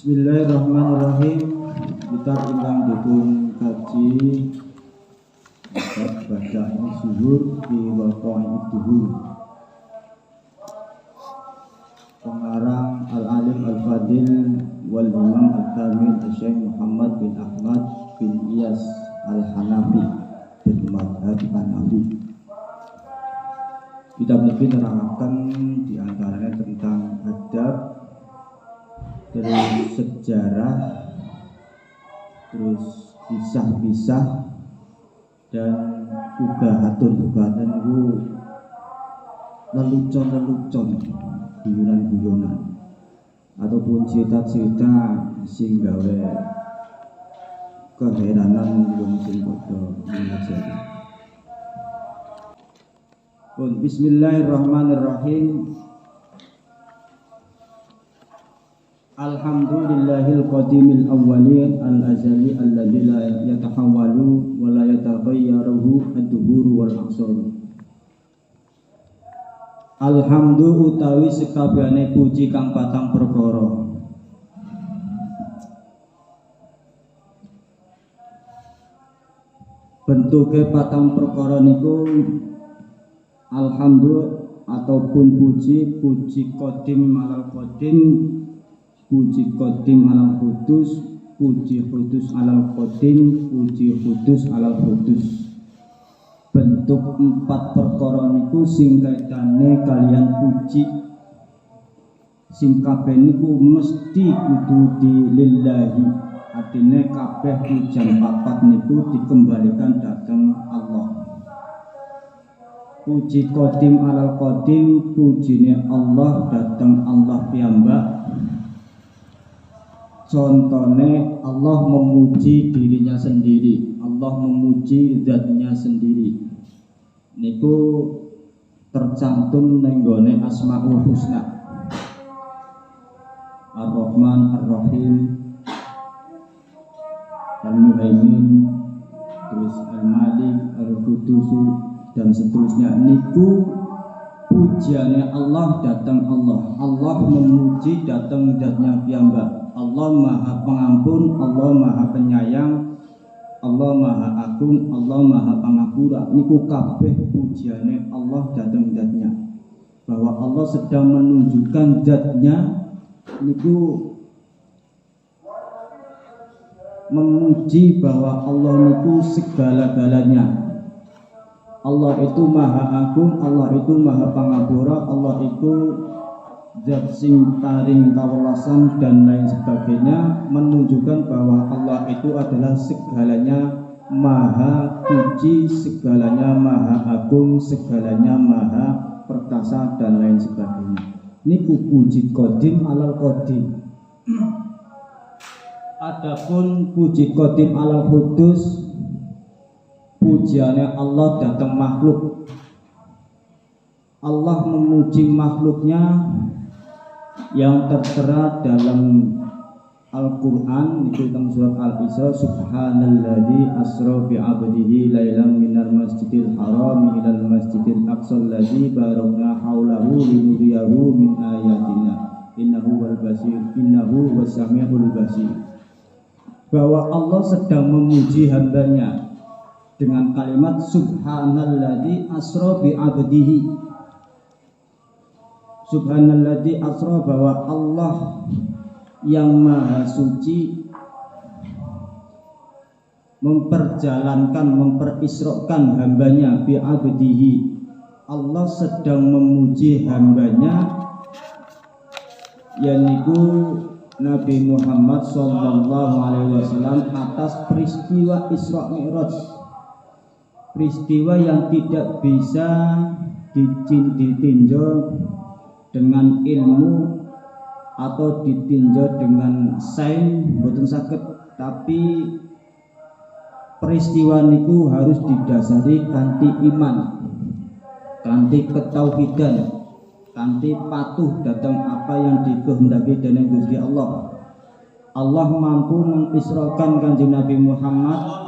Bismillahirrahmanirrahim. Kita ingkang dipun kaji bab bacaan zuhur fi waqa'id duhur. Pengarang Al-Alim Al-Fadil wal Imam Al-Kamil Syekh Muhammad bin Ahmad bin Iyas Al-Hanafi bin Madhab Hanafi. Kitab ini menerangkan diantaranya tentang adab, terus sejarah, terus kisah-kisah, dan ugahatun itu lelucon guyonan-guyonan ataupun cerita-cerita sing gawe keheranan wong sing padha ngajari. Bismillahirrahmanirrahim. Alhamdulillahil qadimil awwalin al-azali alladzi la yatahawwalu wa la yataghayyaru ad-duhuru wal aqsar. Alhamdu utawi sekabehane puji kang patang perkara. Bentuke patang perkara niku alhamdu ataupun puji qadim alal qadim, puji qadim alal kudus, puji kudus alal qadim, puji kudus alal kudus. Bentuk empat perkara niku sing kaitane kalian puji, sing kabeh niku mesti kudu dilillahi. Artine kabeh pujian papat niku dikembalikan datang Allah. Puji qadim alal qadim, pujine Allah datang Allah piyambak. Contohnya Allah memuji dirinya sendiri, Allah memuji zatnya sendiri. Niku tercantum nenggone Asmaul Husna, Ar-Rahman, Ar-Rahim, Al-Muhaimin, terus Al-Malik, Al-Qudus, dan seterusnya. Niku pujiannya Allah datang Allah, Allah memuji datang zatnya piyambak. Allah Maha Pengampun, Allah Maha Penyayang, Allah Maha Agung, Allah Maha Pangapura. Niku kabeh pujiane Allah datang zatnya. Bahwa Allah sedang menunjukkan zatnya, niku memuji bahwa Allah niku segala-galanya. Allah itu Maha Agung, Allah itu Maha Pangapura, Allah itu zat sing taring kawelasan dan lain sebagainya, menunjukkan bahwa Allah itu adalah segalanya maha puji, segalanya maha agung, segalanya maha perkasa dan lain sebagainya. Niku puji qadim alal qadim. Adapun puji qadim alal kudus, pujiannya Allah datang makhluk. Allah memuji makhluknya yang tertera dalam Al-Quran di dalam surat Al-Isra, subhanalladzi asra bi 'abdihi lailan minal masjidil haram ilal masjidil aqsa alladzi barakna haulahu linuriyahu min ayatina innahu wal basir innahu was-sami'ul basir. Bahwa Allah sedang memuji hambanya dengan kalimat subhanalladzi asra bi 'abdihi. Subhanalladzi asra, bahwa Allah yang maha suci memperjalankan, memperisrokan hambanya bi abdihi. Allah sedang memuji hambanya, yaitu Nabi Muhammad sallallahu alaihi wasallam atas peristiwa Isra Mi'raj. Peristiwa yang tidak bisa ditinjau dengan ilmu atau ditinjau dengan sains, boten saged, tapi peristiwa niku harus didasari kanthi iman, kanthi ketauhidan, kanthi patuh datang apa yang dikehendaki dening Gusti Allah. Allah mampu mengisrakan Kanjeng Nabi Muhammad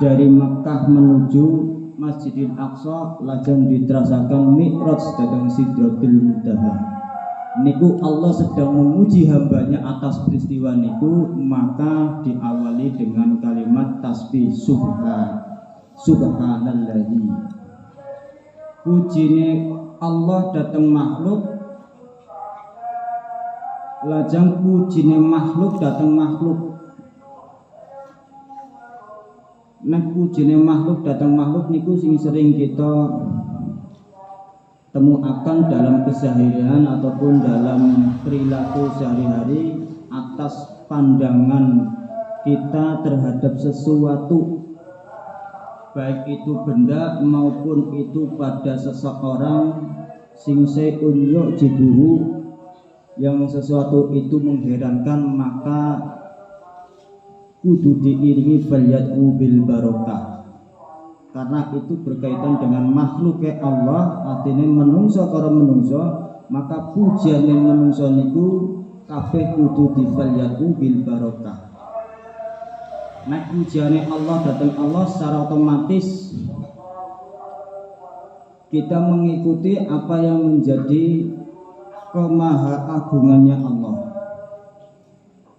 dari Mekkah menuju Masjidil Aqsa, lajeng diterasakan Mi'raj dhateng Sidratil Muntaha. niku Allah sedang menguji hambanya atas peristiwa niku, maka diawali dengan kalimat tasbih subhanalladzi. Pujine Allah datang makhluk, lajeng pujine makhluk datang makhluk. Nek pujine makhluk datang makhluk niku sing sering kita temukan dalam keseharian ataupun dalam perilaku sehari-hari atas pandangan kita terhadap sesuatu, baik itu benda maupun itu pada seseorang, sing seunyo jibuhu, yang sesuatu itu mengherankan, maka kudu diiringi falyad'u bil barokah, karena itu berkaitan dengan makhluk Allah, artinya menungso karo menungso, maka pujian yang menungso niku kabeh kudu difalyad'u bil barokah. Nek pujiane Allah datang Allah, secara otomatis kita mengikuti apa yang menjadi kemahaagungannya Allah.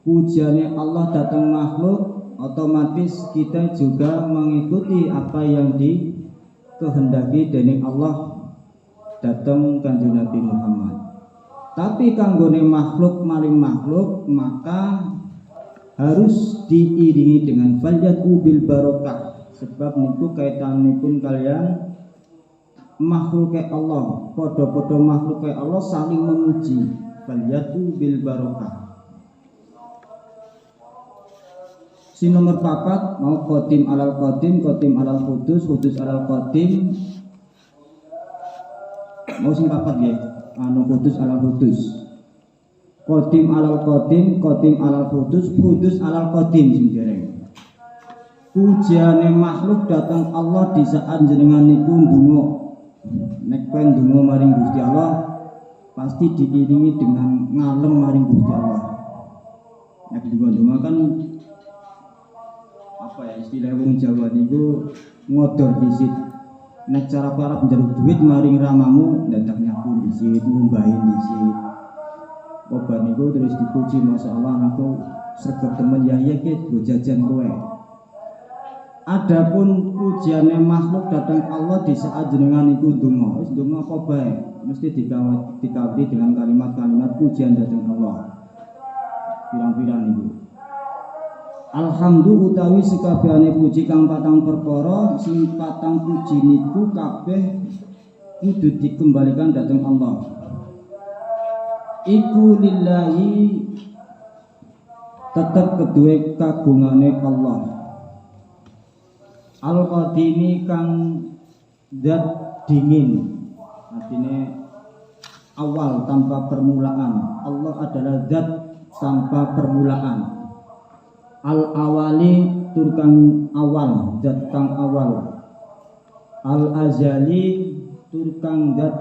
Pujiannya Allah datang makhluk, otomatis kita juga mengikuti apa yang dikehendaki dening Allah datang kanjeng Nabi Muhammad. Tapi kanggone makhluk maring makhluk, maka harus diiringi dengan falyad'u bil barokah, sebab niku kaitanipun kalian makhluk Allah, podo-podo makhluk Allah saling memuji, falyad'u bil barokah. Si nomor 4 mau qadim alal qadim, qadim alal qudus, qudus alal qadim. Mau sing 4 ya, qudus alal qudus. Qadim alal qadim, qadim alal qudus, qudus alal qadim sing dereng. Pujiane makhluk datang Allah di saat jenengan niku ndonga. Nek kowe ndonga maring Gusti Allah, pasti diiringi dengan ngalem maring Gusti Allah. Nek ndonga kan apa ya, istilah wong Jawa niku ngodor disit. Nek cara parap njaluk duit maring ramamu dadak nyapu disit, ngumbahin disit. Obat niku terus dipuji, masya Allah aku sregep temen ya ki go jajan kowe. Adapun pujiane makhluk datang Allah di saat jenengan niku ndonga, wis ndonga apa bae mesti dikawali dengan kalimat-kalimat pujian datang Allah. Pirang-pirang niku. Alhamdulillah utawi sekabehane puji kang patang perkara, sing patang puji niku kabeh kudu dikembalikan datang Allah. Iku lillahi, tetap kedua kagungane Allah. Al-Qadimi kang zat dingin, artinya awal tanpa permulaan. Allah adalah zat tanpa permulaan. Al-awali tur kang awal, zat kang awal. Al-azali tur kang zat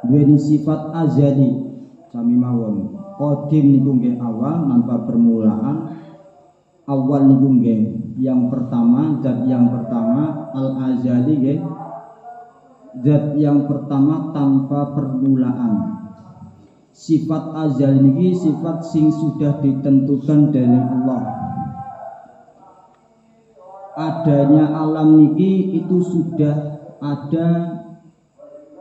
duweni sifat azali sami mawon. Qadim niku nggih awal tanpa permulaan, awal niku nggih yang pertama, zat yang pertama. Al-azali nggih zat yang pertama tanpa permulaan. Sifat azali niki sifat sing sudah ditentukan dari Allah. Adanya alam niki itu sudah ada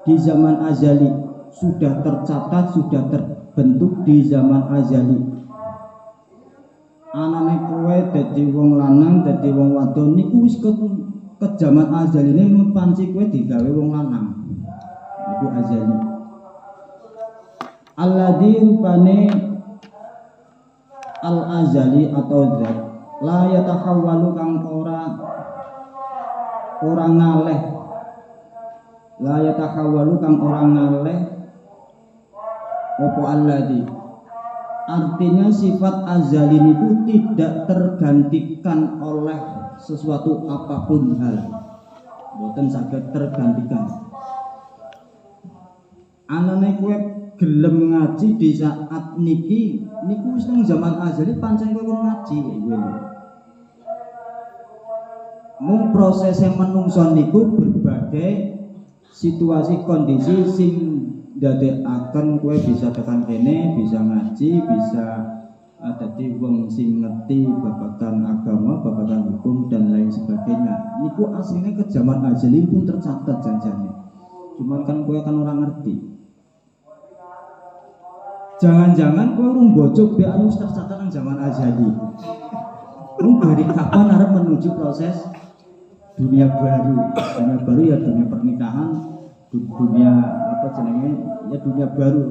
di zaman azali, sudah tercatat, sudah terbentuk di zaman azali. Anane kowe dadi wong lanang, dadi wong wadon niku wis ke zaman azali ini mempanci kowe digawe wong lanang. Iku azali. Alladzi rupane al-azali atau zat la yatahawwalu kang ora ngaleh, la yatahawwalu kang ora ngaleh opo alladzi, artinya sifat azali itu tidak tergantikan oleh sesuatu apapun hal, boten saged tergantikan. Anane kowe gelem ngaji di saat niki niku wis nang zaman azali pancen kowe ngaji kowe. Mung prosese menungso niku berbagai situasi kondisi sing ndadekaken kowe bisa tekan kene, bisa ngaji, bisa dadi wong sing ngerti babagan agama, babagan hukum dan lain sebagainya. Niku aslinya ke zaman azali pun tercatat janjane. Cuman kan kowe kan orang ngerti. Jangan-jangan kowe urung bocok be anu tercatat nang zaman azali. Wong dari kapan arep menuju proses dunia baru? Dunia baru ya dunia pernikahan, dunia apa jenenge? Ya dunia baru.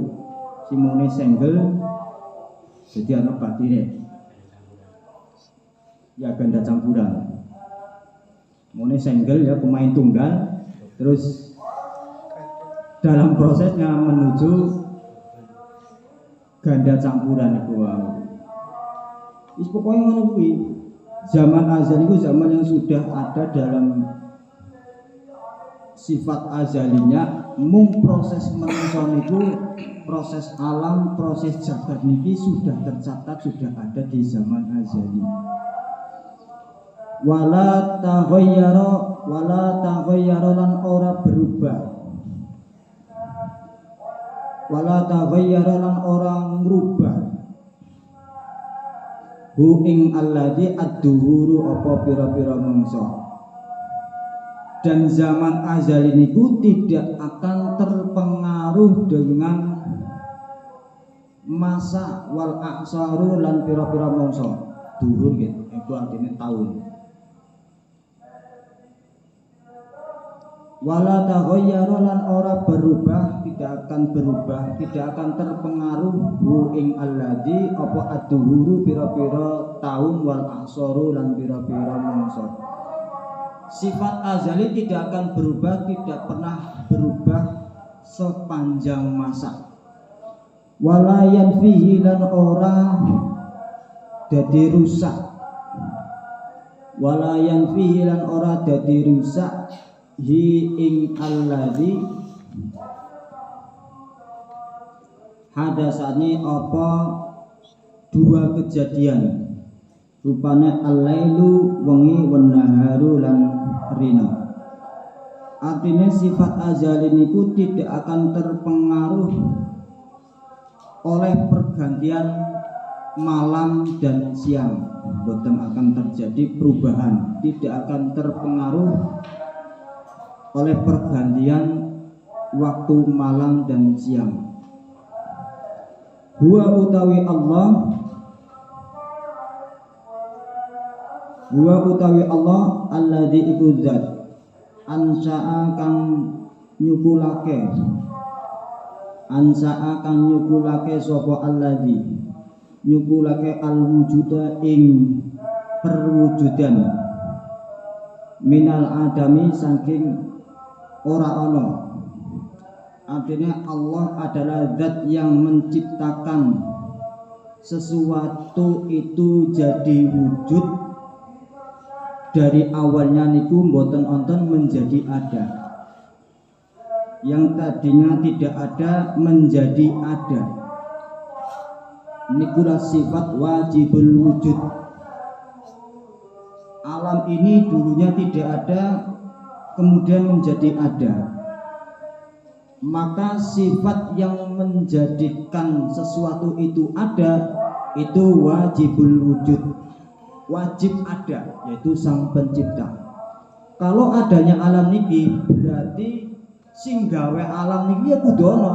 Simone single jadi anak batine ya ganda campuran. Mone single ya pemain tunggal, terus dalam prosesnya menuju ganda campuran itu wae. Wis pokoke ngono kuwi. Zaman azali itu zaman yang sudah ada dalam sifat azalinya. Mung proses manusia itu, proses alam, proses jagat niki sudah tercatat, sudah ada di zaman azali. Wala taghayyara lan ora berubah. Wala taghayyara lan ora ngrubah. Hu ing alladzi ad-duhuru apa pira-pira mangsa. Dan zaman azali niku tidak akan terpengaruh dengan masa wal aksaru lan pira-pira mangsa. Duhur gitu, itu artinya tahun. Wala taghayyara lan ora berubah, tidak akan berubah, tidak akan terpengaruh hu ing alladzi apa ad-duhuru pira-pira tahun wal aksaru lan pira-pira mangsa. Sifat azali tidak akan berubah, tidak pernah berubah sepanjang masa. Wala yanfihi lan ora dadi rusak. Wala yanfihi lan ora dadi rusak hi ing alladzi hadasani apa dua kejadian. Rupane al-lailu wengi wan naharu lan rina. Artinya sifat azali niku tidak akan terpengaruh oleh pergantian malam dan siang. Boten akan terjadi perubahan, tidak akan terpengaruh oleh pergantian waktu malam dan siang. Huwa utawi Allah, huwa utawi Allah alladzi iku zat ansa'a kang nyukulake, ansa'a kang nyukulake sapa alladzi nyukulake al-wujuda ing perwujudan minal adami saking ora ana. Artinya Allah adalah zat yang menciptakan sesuatu itu jadi wujud. Dari awalnya niku mboten onten menjadi ada. Yang tadinya tidak ada menjadi ada. Nikulah sifat wajibul wujud. Alam ini dulunya tidak ada, kemudian menjadi ada. Maka sifat yang menjadikan sesuatu itu ada, itu wajibul wujud. Wajib ada, yaitu sang pencipta. Kalau adanya alam niki berarti sing gawe alam niki ya kudu ana.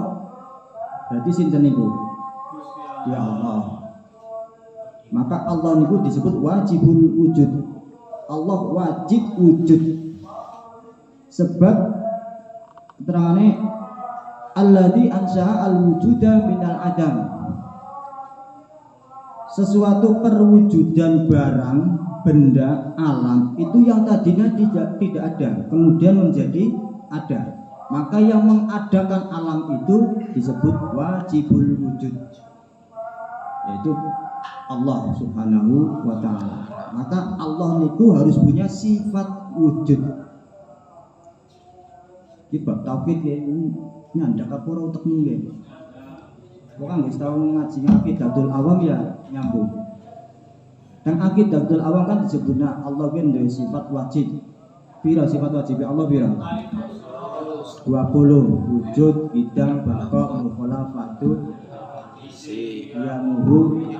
Berarti sinten niku? Ya Allah. Maka Allah niku disebut wajibul wujud. Allah wajib wujud. Sebab terangane alladzi ansha'a al-wujuda minal adam. Sesuatu perwujudan barang, benda, alam itu yang tadinya tidak ada, kemudian menjadi ada. Maka yang mengadakan alam itu disebut wajibul wujud, yaitu Allah subhanahu wa ta'ala. Maka Allah itu harus punya sifat wujud. Kita tauhid ini nyandak apa ora utek nggih. Bukan nggak tahu ngaji Aqidatul Awam ya nyambung. Dan Aqidatul Awam kan disebutnya Allah kan dari sifat wajib. Pira sifat wajib Allah pira? 20 wujud bidang bakok mukhalafatu yamuhu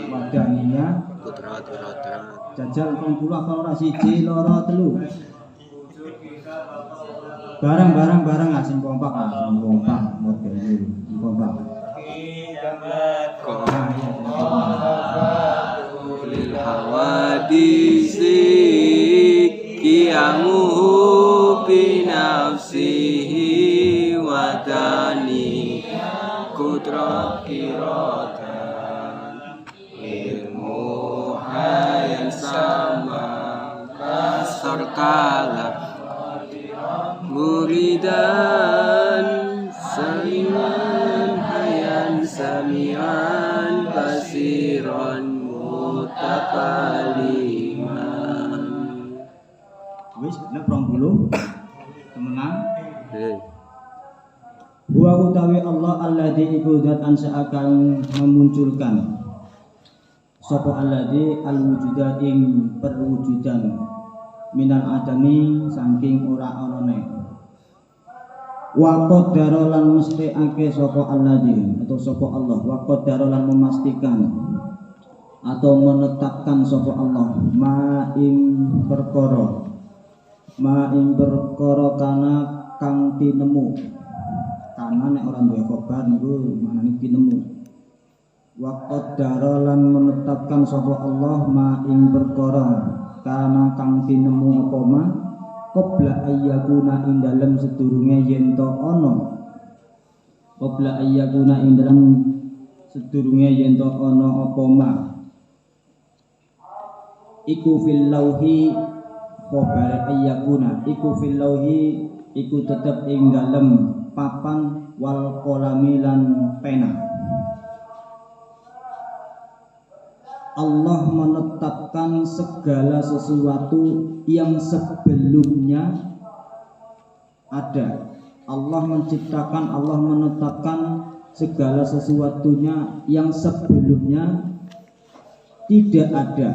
wadaniyah jajal 20 apa ora siji loro telu barang sing kompak model kompak lil hawadisi qiyamuhu bi nafsihi wa tani kudrat iratan ilmu hayan sama kasar kalam muridan samian hayan samian basiran mutakaliman. Wis nek 20 temenan. Wa utawi Allah alladzi iku zat ansa'akan memunculkan sapa alladzi alwujuda ing perwujudan minal adami saking ora anane wa qaddara lan mesthekake sapa alladzi atau sapa Allah wa qaddara lan memastikan atau menetapkan sapa Allah ma ing perkara kana kang tinemu kana nek ora duwe khobar niku manane tinemu wa qaddara lan menetapkan sapa Allah ma ing perkara kana kang tinemu apa ma qabla ayyakuna ing dalem sedurunge yen to ana qabla ayyakuna ing dalem sedurunge yen to ana apa ma iku fil lauhi khabar ayyakuna iku fil lauhi iku tetep ing dalem papan wal qalami lan pena. Allah menetapkan segala sesuatu yang sebelumnya ada. Allah menciptakan, Allah menetapkan segala sesuatunya yang sebelumnya tidak ada.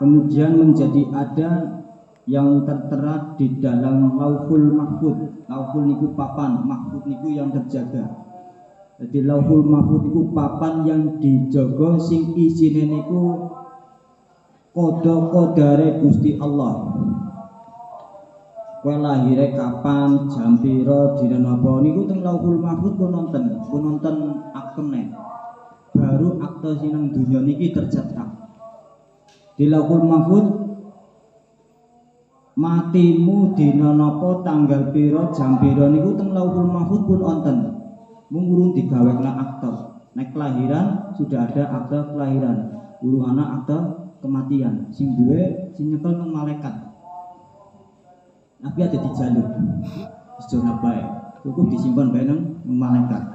Kemudian menjadi ada yang tertera di dalam Lauhul Mahfuz. Lauhul niku papan, Mahfuz niku yang terjaga. Jadi Lauhul Mahfuz iku papan yang dijaga sing isine niku kodare Gusti Allah. Kowe lahire kapan, jam pira, dina napa niku teng Lauhul Mahfuz pun nonton aktene. Baru akte sineng donya niki tercetak. Di Lauhul Mahfuz matimu dina napa tanggal pira, jam pira niku teng Lauhul Mahfuz pun wonten. Mungurun digawekna akte. Nek kelahiran sudah ada akte kelahiran. Guru anak akte kematian. Sing duwe sing nyekel nang malaikat. Nabi ada di jalur. Sejono bae. Cukup disimpan bae nang malaikat.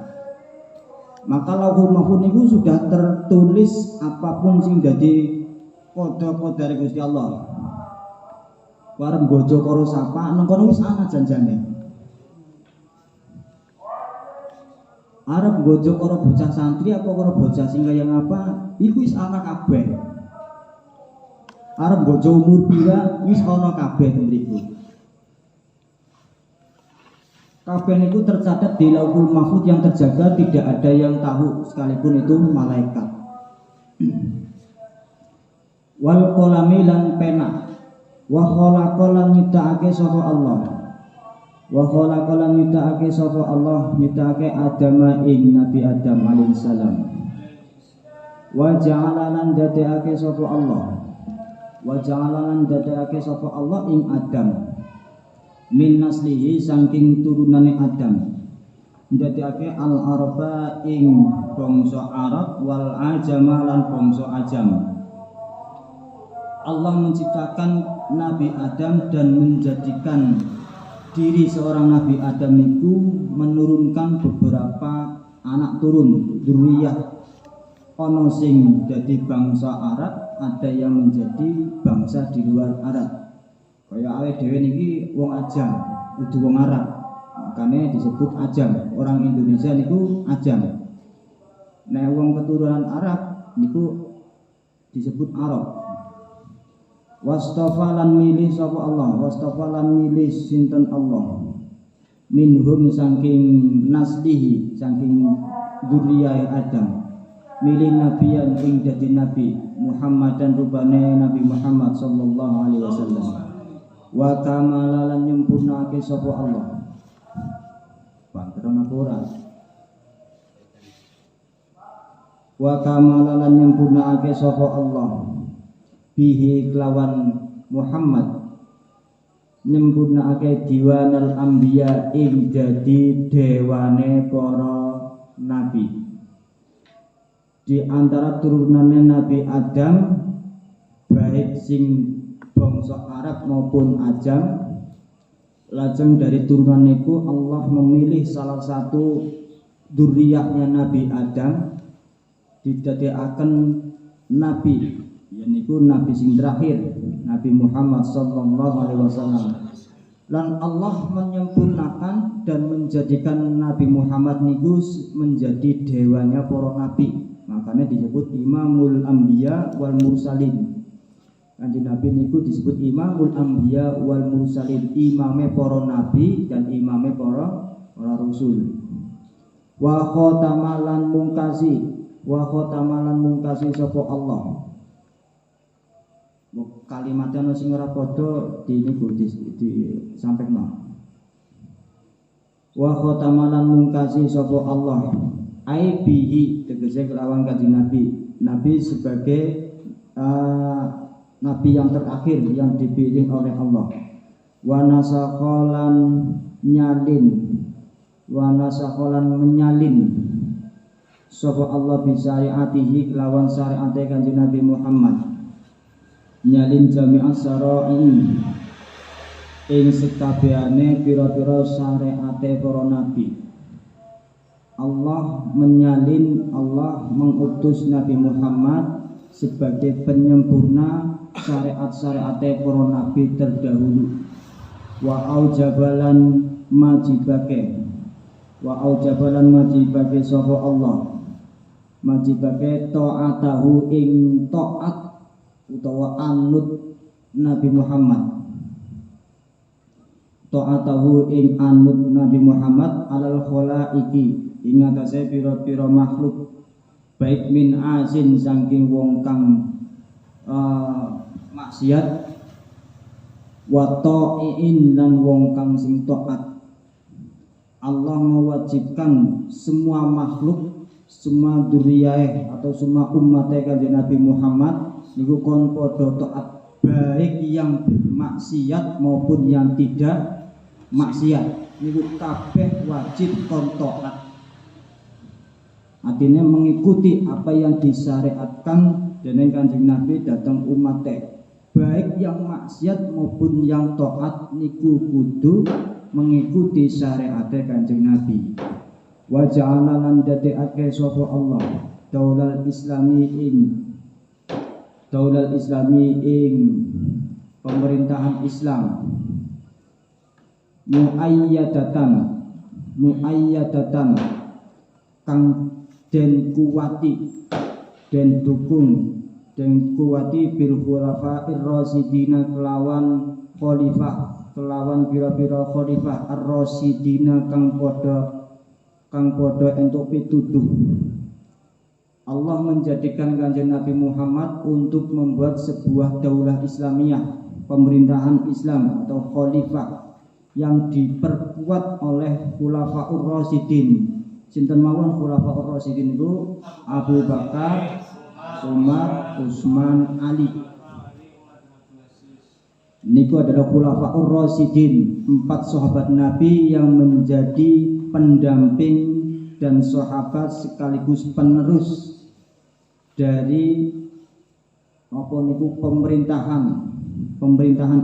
Maka Lauhul Mahfuz niku sudah tertulis apapun sing dadi kode-kode dari Gusti Allah. Warem bojo karo sapa nang kono wis ana janjane. Arep bojo karo bocah santri apa karo bocah sing kaya ngapa iku wis ana kabeh. Arep bojo umur pira wis ana kabeh mriku. Kabeh niku tercatat di Lauhul Mahfuz yang terjaga, tidak ada yang tahu sekalipun itu malaikat. Wal qalami lan pena wa khalaqalan nyiptakake sapa Allah. Wa khalaqalan nyiptakake sapa Allah nyiptakake Adam ing Nabi Adam alaihi salam. Wa ja'alalan dadekake sapa Allah. Wa ja'alalan dadekake sapa Allah ing Adam min naslihi saking turunane Adam. Dadekake al-araba ing bangsa Arab wal ajama lan bangsa Ajam. Allah menciptakan Nabi Adam dan menjadikan diri seorang Nabi Adam itu menurunkan beberapa anak turun dzurriyyah. Ono sing jadi bangsa Arab, ada yang menjadi bangsa di luar Arab. Kaya awake dhewe niki wong Ajam, kudu wong Arab. Makanya disebut Ajam. Orang Indonesia niku Ajam. Nek wong keturunan Arab niku disebut Arab. Wastafa lan milih sapa Allah, wastafa lan milih sinten Allah. minhum saking naslihi saking dzurriyyah Adam milih nabiyan ing dadi nabi Muhammadan rubane Nabi Muhammad sallallahu alaihi wasallam wa kamalalan nyempurnake sapa Allah panteran apa ora wa kamalalan nyempurnake sapa Allah bihi kelawan Muhammad nyempurnake diwanal anbiya ing dadi dewane para nabi di antara turunannya Nabi Adam baik sing bangsa Arab maupun Ajam. Lajeng dari turunan niku Allah memilih salah satu dzurriyyahnya Nabi Adam didadekaken nabi, yaitu nabi sing terakhir Nabi Muhammad sallallahu alaihi wasallam. Dan Allah menyempurnakan dan menjadikan Nabi Muhammad niku menjadi dewanya para nabi. Makanya disebut Imamul Anbiya wal Mursalin. Kanjeng Nabi niku disebut Imamul Anbiya wal Mursalin, imame para nabi dan imame para rasul. Wa khotamalan mungkasi sapa Allah. Kalimatnya sing ora padha niku disampaikan. Wa khotamalan mungkasi sapa Allah. Ai bihi tegese kelawan kanjeng Nabi sebagai nabi yang terakhir yang dipilih oleh Allah. Wa nasakholan menyalin sapa Allah bi syariatihi kelawan syariate kanjeng Nabi Muhammad. Nyalin jami'as syara'i ing sekabehane pira-pira syariate para nabi. Allah mengutus Nabi Muhammad sebagai penyempurna syariat-syariat para nabi terdahulu. Wa aujabalan majibake sapa Allah majibake ta'atahu ing ta'at utawa anut Nabi Muhammad ta'atahu ing anut Nabi Muhammad alal khalaiki ing atase pira-pira makhluk baik min asin saking wong kang maksiat wa ta'iin lan wong kang sing taat. Allah mewajibkan semua makhluk, semua dzurriyyah atau semua umat kanjeng Nabi Muhammad niku kon padha taat, baik yang bermaksiat maupun yang tidak maksiat niku kabeh wajib kon taat. Artinya mengikuti apa yang disyariatkan dening kanjeng Nabi datang umatnya, baik yang maksiat maupun yang taat niku kudu mengikuti syariatnya kanjeng Nabi. Wa ja'ala lan dadekake sapa Allah daulal islami ing pemerintahan Islam muayyadatan kang den kuwati bil khulafa'ir rasyidina kelawan pira-pira khalifah ar-rasyidina kang padha entuk pituduh. Allah menjadikan kanjeng Nabi Muhammad untuk membuat sebuah daulah Islamiyah, pemerintahan Islam atau khalifah yang diperkuat oleh khulafaur rasyidin. Sinten mawon khulafaur rasyidin itu Abu Bakar, Umar, Utsman, Ali. Niku adalah khulafaur rasyidin, 4 sahabat Nabi yang menjadi pendamping dan sahabat sekaligus penerus dari pemerintahan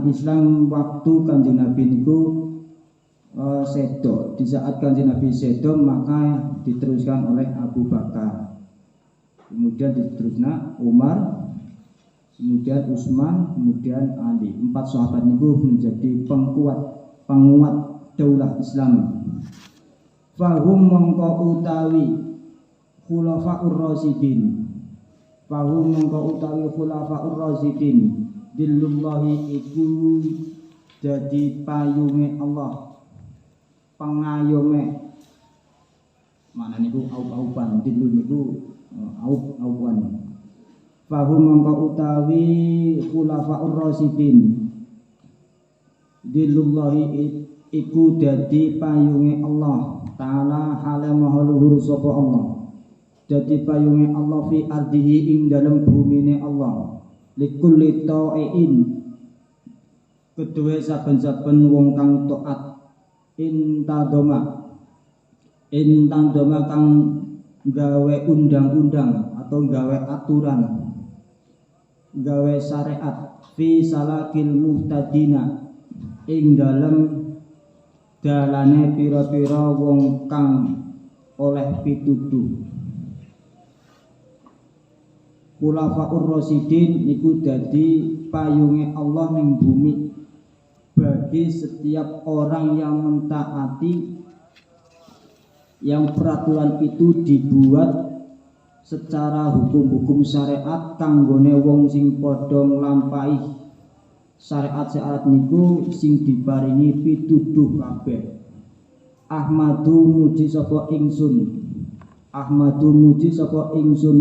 Islam waktu kanjeng Nabi niku sedo. Di saat kanjeng Nabi sedo maka diteruskan oleh Abu Bakar, kemudian diterusna Umar, kemudian Utsman, kemudian Ali. 4 sahabat niku menjadi penguat daulah Islam. Fahum mongko utawi khulafaur rasyidin dillullahi iku jadi payunge Allah pengayome mana niku aup-aupan dilun niku aup-aupan fahum mongko utawi khulafaur rasyidin dilullahi iku dadi payunge Allah taala hale maha luhur sapa Allah dadi payunge Allah fi ardihi ing dalem bumine Allah likulli ta'in kedue saben-saben wong kang taat intadoma kang gawe undang-undang atau gawe aturan gawe syariat fi salakil muhtadina ing dalem dalane pira-pira wong kang oleh pituduh. Khulafaur Rasyidin niku dadi payunge Allah ning bumi bagi setiap orang yang mentaati yang peraturan itu dibuat secara hukum-hukum syariat kanggone wong sing padha nglampahi syariat niku sing diparingi pituduh kabeh. Ahmadu muji sapa ingsun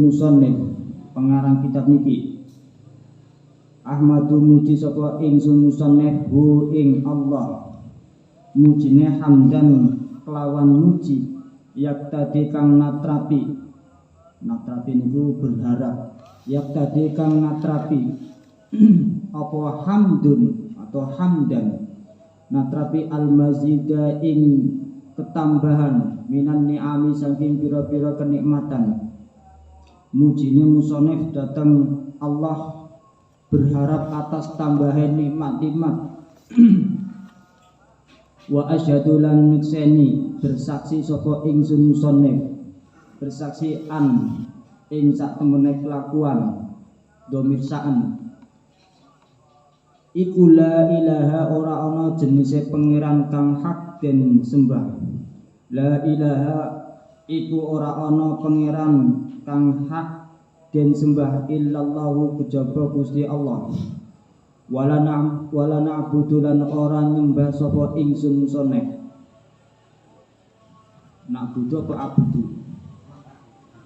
musannif pengarang kitab niki. Ahmadu muji sapa ingsun musannif hu ing Allah mujine hamdan kelawan muji yak tadi kang natrapi niku berharap yak tadi kang natrapi apa hamdun atau hamdan natrapi al-mazida ing ketambahan minan ni'ami saking pira-pira kenikmatan mujine musonef datang Allah berharap atas tambahan nikmat-nikmat wa asyhadu lan nukseni bersaksi sapa ingsun musonef bersaksi an ing sak temene kelakuan domir saan iku la ilaha ora ana jenise pangeran kang hak den sembah la ilaha iku ora ana pangeran kang hak den sembah illallahu kejaba Gusti Allah wala na'budu lan ora nyembah sapa ingsun musonef na'budu apa abudu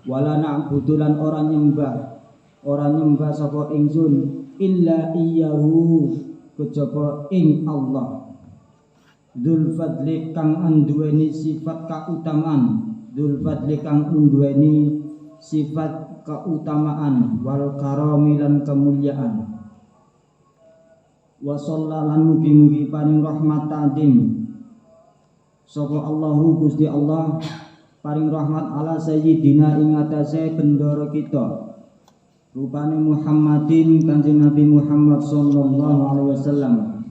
wala na'budu lan ora nyembah sapa ingsun illa iyyahu kejaba ing Allah dzul fadli kang anduweni sifat kautamaan dzul fadli kang anduweni sifat keutamaan wal karami lan kemuliaan wa sallalan mugi-mugi paring rahmat tadim sapa Allahu Gusti Allah paring rahmat ala sayyidina ing atase bendoro kita rupane Muhammadin kanjeng Nabi Muhammad sallallahu alaihi wasallam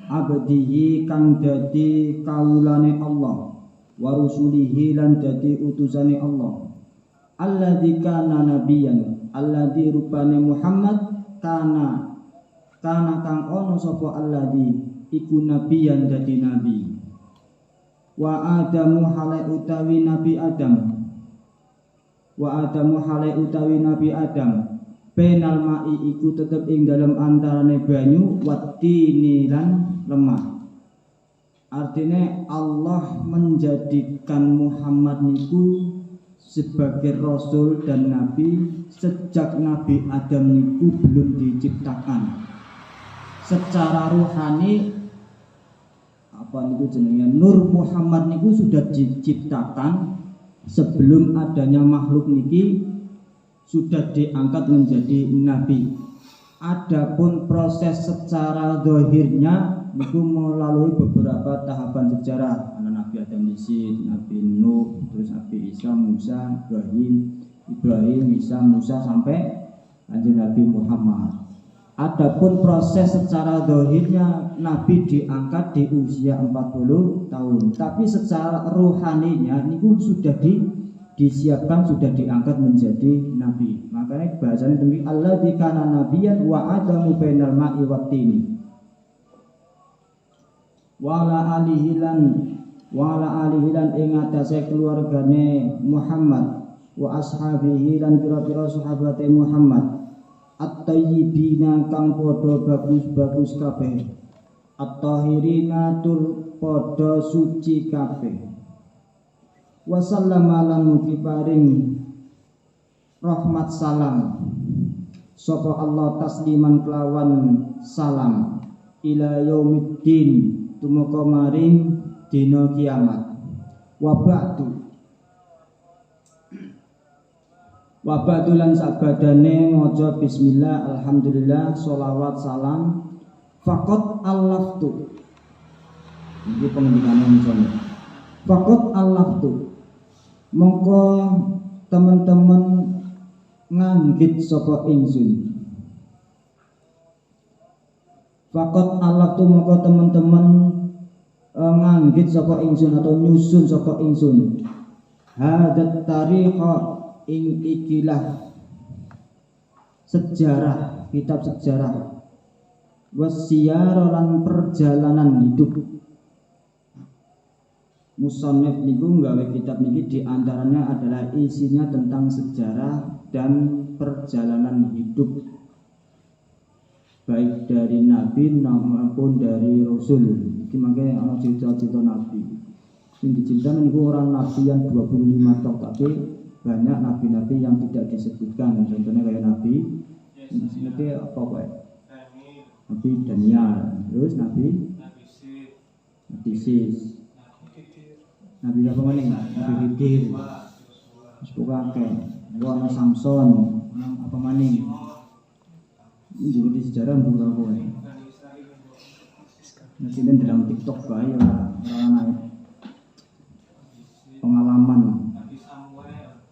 abdihi kang dadi kawulane Allah wa rusulihi lan dadi utusane Allah alladzi kana nabiyan alladzi rupane Muhammad kana kang ana sapa alladzi iku nabiyan dadi nabi wa adamu halai utawi nabi Adam penal ma'i iku tetep ing dalam antarane banyu watini lan lemah. Artinya Allah menjadikan Muhammad niku sebagai rasul dan nabi sejak Nabi Adam niku belum diciptakan. Secara ruhani Nur Muhammad niku sudah diciptakan sebelum adanya makhluk niki sudah diangkat menjadi nabi. Adapun proses secara zahirnya niku melalui beberapa tahapan sejarah. Ana Nabi Adam disin, Nabi Nuh, terus Nabi Isa, Musa, Ibrahim, Isa, Musa sampai Kanjeng Nabi Muhammad. Adapun proses secara zahirnya Nabi diangkat di usia 40 tahun, tapi secara rohaninya niku sudah disiapkan, sudah diangkat menjadi nabi. Makanya bahasanya demikian alladzi kana nabiyyan wa adamu bainal ma'i wattini. Wa ala alihi lan ing atase keluargane Muhammad wa ashabihi lan pira-pira sahabate Muhammad at-tayyibina kang padha bagus-bagus kabeh at-tahirina tur padha suci kabeh. Wa sallama lan mugi paring rahmat salam sapa Allah tasliman kelawan salam ila yaumiddin tumeka maring dina kiamat. Wa ba'du lan sabadane maca bismillah alhamdulillah sholawat salam faqat allaftu. Iki pengendikane misalnya faqat allaftu mongko teman-teman nganggit saka ingsun. Faqat allaftu mongko teman-teman nganggit saka ingsun atau nyusun saka ingsun hadat tariqa ing ikilah sejarah, kitab sejarah wasyiyar lan perjalanan hidup. Musannif niku nggawe kitab niki diantaranya adalah isinya tentang sejarah dan perjalanan hidup baik dari nabi maupun dari rasul. Iki mangke ana cerita-cerita nabi. Sing diceritakan niku orang nabi yang 25 tok, tapi banyak nabi-nabi yang tidak disebutkan. Contohnya kayak nabi ini apa kayak Nabi Daniel, terus Nabi Sis, Nabi apa mana? Nabi Khidir, terus pokoknya Nabi Samson, apa mana? Ini juga di sejarah bukan apa ya? Nanti dalam TikTok bahaya orang pengalaman.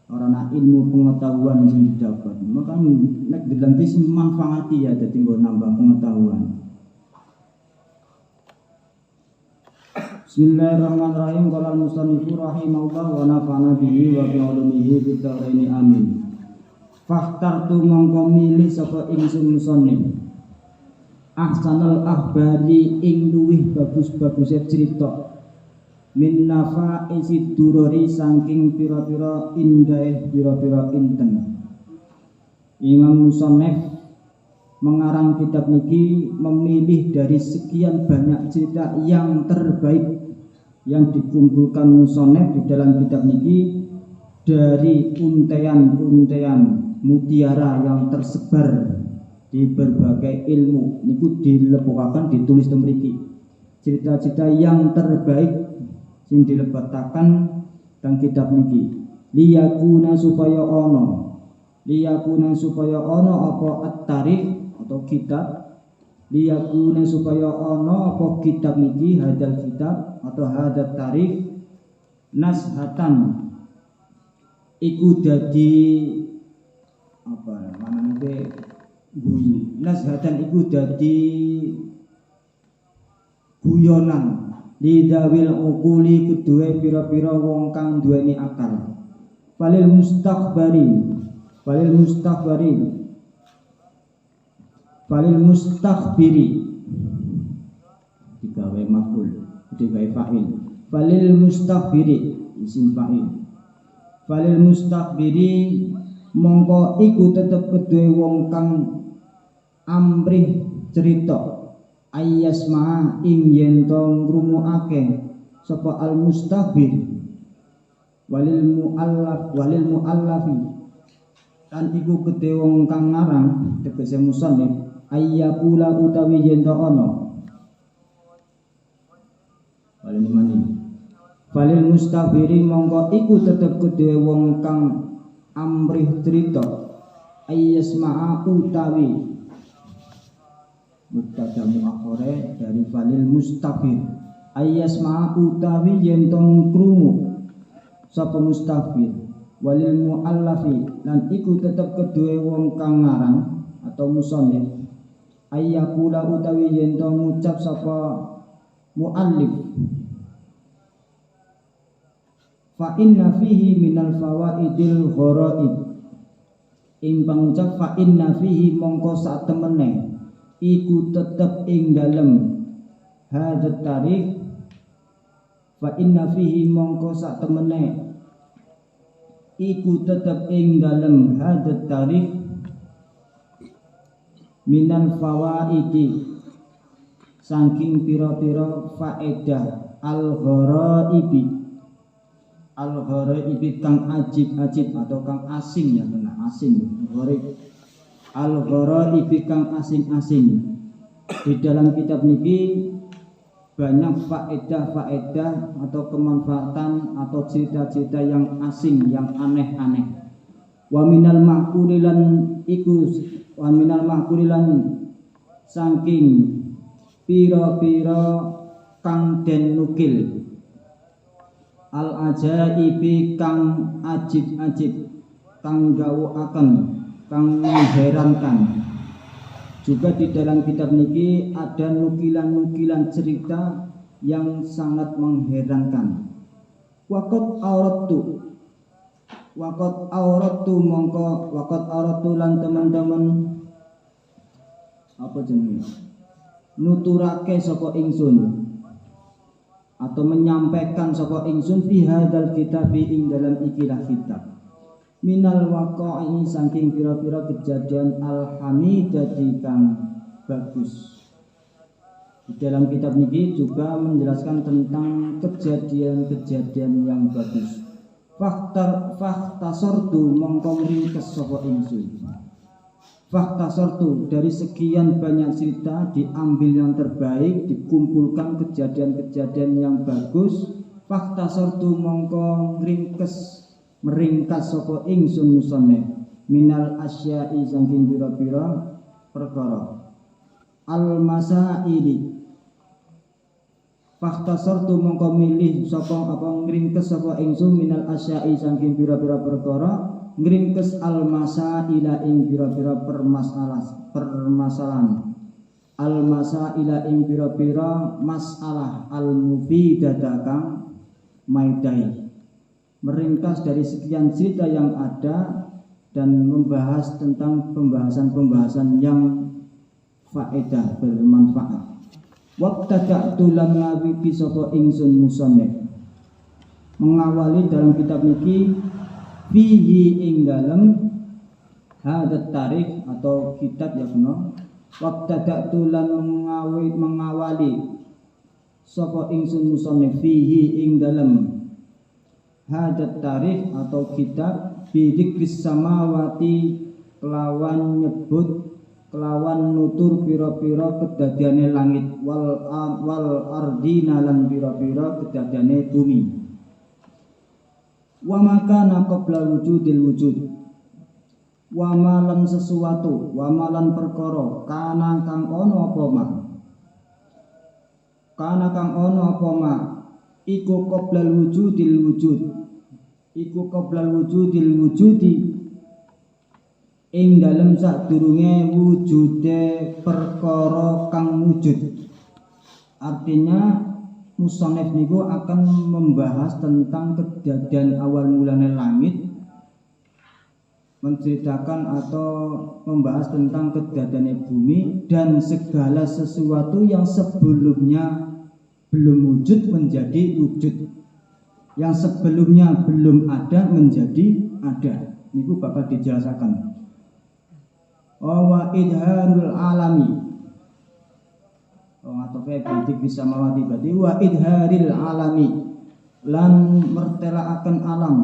Karena ilmu pengetahuan yang didapat, maka nek dilanti manfaati ya, jadi tinggal nambah pengetahuan. Bismillahirrahmanirrahim. Qala al-musannifu rahimahullah wa nafa'ana bihi wa bi ulumihi fid dharain amin. Fakhtartu mongko milih sapa ingsun musannif ahsanal ahbari ing luwih bagus-bagusé cerita min nafaisi durori saking pira-pira indah pira-pira inten. Imam musannif mengarang kitab niki memilih dari sekian banyak cerita yang terbaik yang dikumpulkan musannif di dalam kitab niki dari untean-untean mutiara yang tersebar di berbagai ilmu niku dilebokaken ditulis mriki. Cerita-cerita yang terbaik sing dilebetaken teng kitab niki liyakuna supaya ana apa at-tarikh atau kitab liyakuna supaya ana apa kitab niki hadal kitab atau hadat tarikh nashatan iku dadi apa manane guyu nashatan iku dadi guyonan lidawil uquli kedue pira-pira wong kang duweni akal. Falil mustakhbiri digawe maf'ul digawe fa'il. Falil mustakhbiri isim fa'il. Falil mustakhbiri mongko iku tetep kedue wong kang amrih cerita ayyasma ing yen to ngrumuake sapa al mustakhbir walil muallafi lan iku kedhe wong kang ngarang tegese musannif ayyakula utawi yen to ana walil mustakhbiri mongko iku tetep kedhe wong kang amrih cerita ayyasma utawi mubtada muakhore dari falil mustafir ayyasma utawi yen tong krungu sapa mustafir walil muallafi lan iku tetep kedue wong kang ngarang atau musannif ayyakula utawi yen tong ngucap sapa muallif fa inna fihi minal fawaidil gharaib ing pangucap fa inna fihi mongko sak temene iku tetep ing dalem hadat tarikh fa inna fihi mongko sak temene iku tetep ing dalem hadat tarikh minal fawaidi saking pira-pira faedah al-ghoraibi kang ajib-ajib atau kang asing, ya benar asing, al-ghoraibi kang asing-asing. Di dalam kitab niki banyak faedah-faedah atau kemanfaatan atau cerita-cerita yang asing, yang aneh-aneh. Wa minal ma'qulilan saking pira-pira kang den nukil, al ajaibi kang ajib-ajib, kang gawuaken, kang mengherankan. Juga di dalam kitab niki ada nukilan-nukilan cerita yang sangat mengherankan. Waqat auratu lan teman-teman apa jenenge nuturake sapa ingsun atau menyampaikan sapa ingsun fi hadzal kitab ing dalam ikilah kitab minal waqa'i saking pira-pira kejadian alhamidati kang bagus. Di dalam kitab niki juga menjelaskan tentang kejadian-kejadian yang bagus. Fakhtasortu mongko ringkes sapa ingsun. Fakhtasortu dari sekian banyak cerita diambil yang terbaik, dikumpulkan kejadian-kejadian yang bagus. Fakhtasortu mongko meringkas sapa ingsun musannif minal asya'i saking pira-pira perkara al masaili. Fakhtasartu mongko milih sapa apa ngringkes sapa ingsun minal asya'i saking pira-pira perkara ngringkes al masaila ing pira-pira permasalahan al masaila ing pira-pira masalah al mufidata kang maidai. Meringkas dari sekian cerita yang ada dan membahas tentang pembahasan-pembahasan yang faedah bermanfaat. Waqtada'tu lan ngawiti sapa ingsun musannif mengawali dalam kitab niki fihi ing dalem hadat tarikh atau kitab ya benar. Waqtada'tu lan mengawali sapa ingsun musannif fihi ing dalem hadat tarikh atau kitab bidikris samawati kelawan nyebut kelawan nutur pira-pira kedadiane langit wal ardina lan pira-pira kedadiane bumi. Wa makana qabla wujudil wujud. Wa malan sesuatu, wa malan perkara kana kang ana apa ma. Kana kang ana apa ma iku qoblal wujudil wujud, iku qoblal wujudil wujudi ing dalem sadurunge wujude perkara kang wujud. Artinya musannif niku akan membahas tentang kejadian awal mulanya langit, menceritakan atau membahas tentang kejadian bumi dan segala sesuatu yang sebelumnya belum wujud menjadi wujud, yang sebelumnya belum ada menjadi ada. Niku bakal dijelaskan. Wa idharul alami. Atau bidik bisa mawati berarti wa idharil alami lan mertelaaken alam,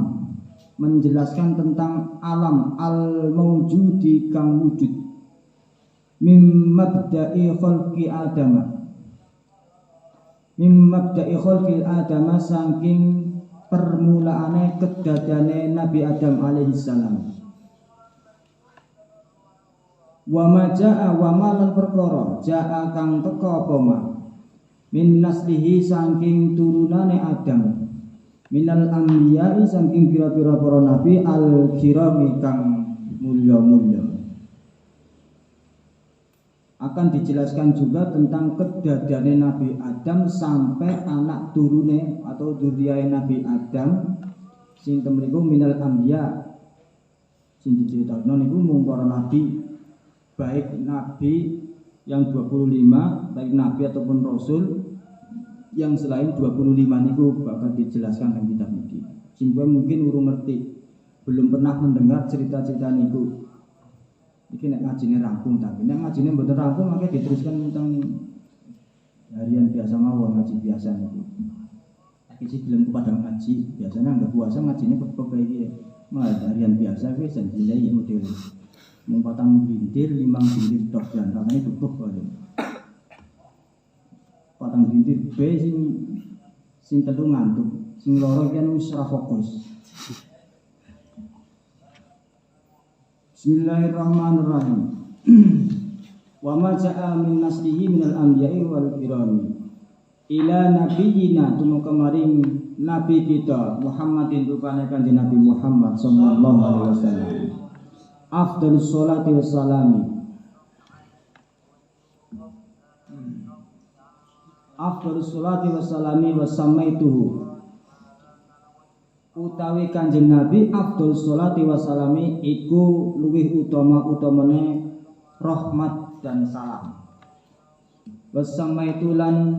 menjelaskan tentang alam al mawjudi kang wujud mim mabda'i khalqi adama. Mimabda'i khalqil adama saking permulaane kedadiane Nabi Adam alaihi salam. Wa ma jaa wa malan perkara jaa kang teka apa ma min naslihi saking turunane Adam minal anbiya'i saking pira-pira para nabi al kirami kang mulya-mulya. Akan dijelaskan juga tentang kedadiane Nabi Adam sampai anak turune atau dzurriyyah Nabi Adam sing temriku minal anbiya sing diceritakno niku mung para nabi, baik nabi yang 25, baik nabi ataupun rasul yang selain 25 niku bakal dijelaskan dalam kitab niki. Sing mungkin urung ngerti, belum pernah mendengar cerita-cerita niku. Iki nek ngajine rampung, tapi nek ngajine mboten rampung mangke diteruskan tentang harian biasa mawon, ngaji biasa niku. isi film padang ngaji biasanya nggak puasa ngajinya kepok kayak gini malah harian biasa wes dan jilai model mengpatang bintir 5 bintir tok dan katanya cukup kali patang bintir B sing telu ngantuk sing loro kan wis ora fokus. Bismillahirrahmanirrahim. Wa ma ja'a min naslihi minal anbiya'i wal kirami ila nabiyina tumuka maring nabi kita Muhammadin rupane kanjeng Nabi Muhammad sallallahu alaihi wasallam afdhalus sholati wassalami afdhalus sholati wassalami wasamaituhu utawi kanjeng Nabi afdhalus sholati wassalami iku luwih utama-utamane rahmat dan salam wasamaitu lan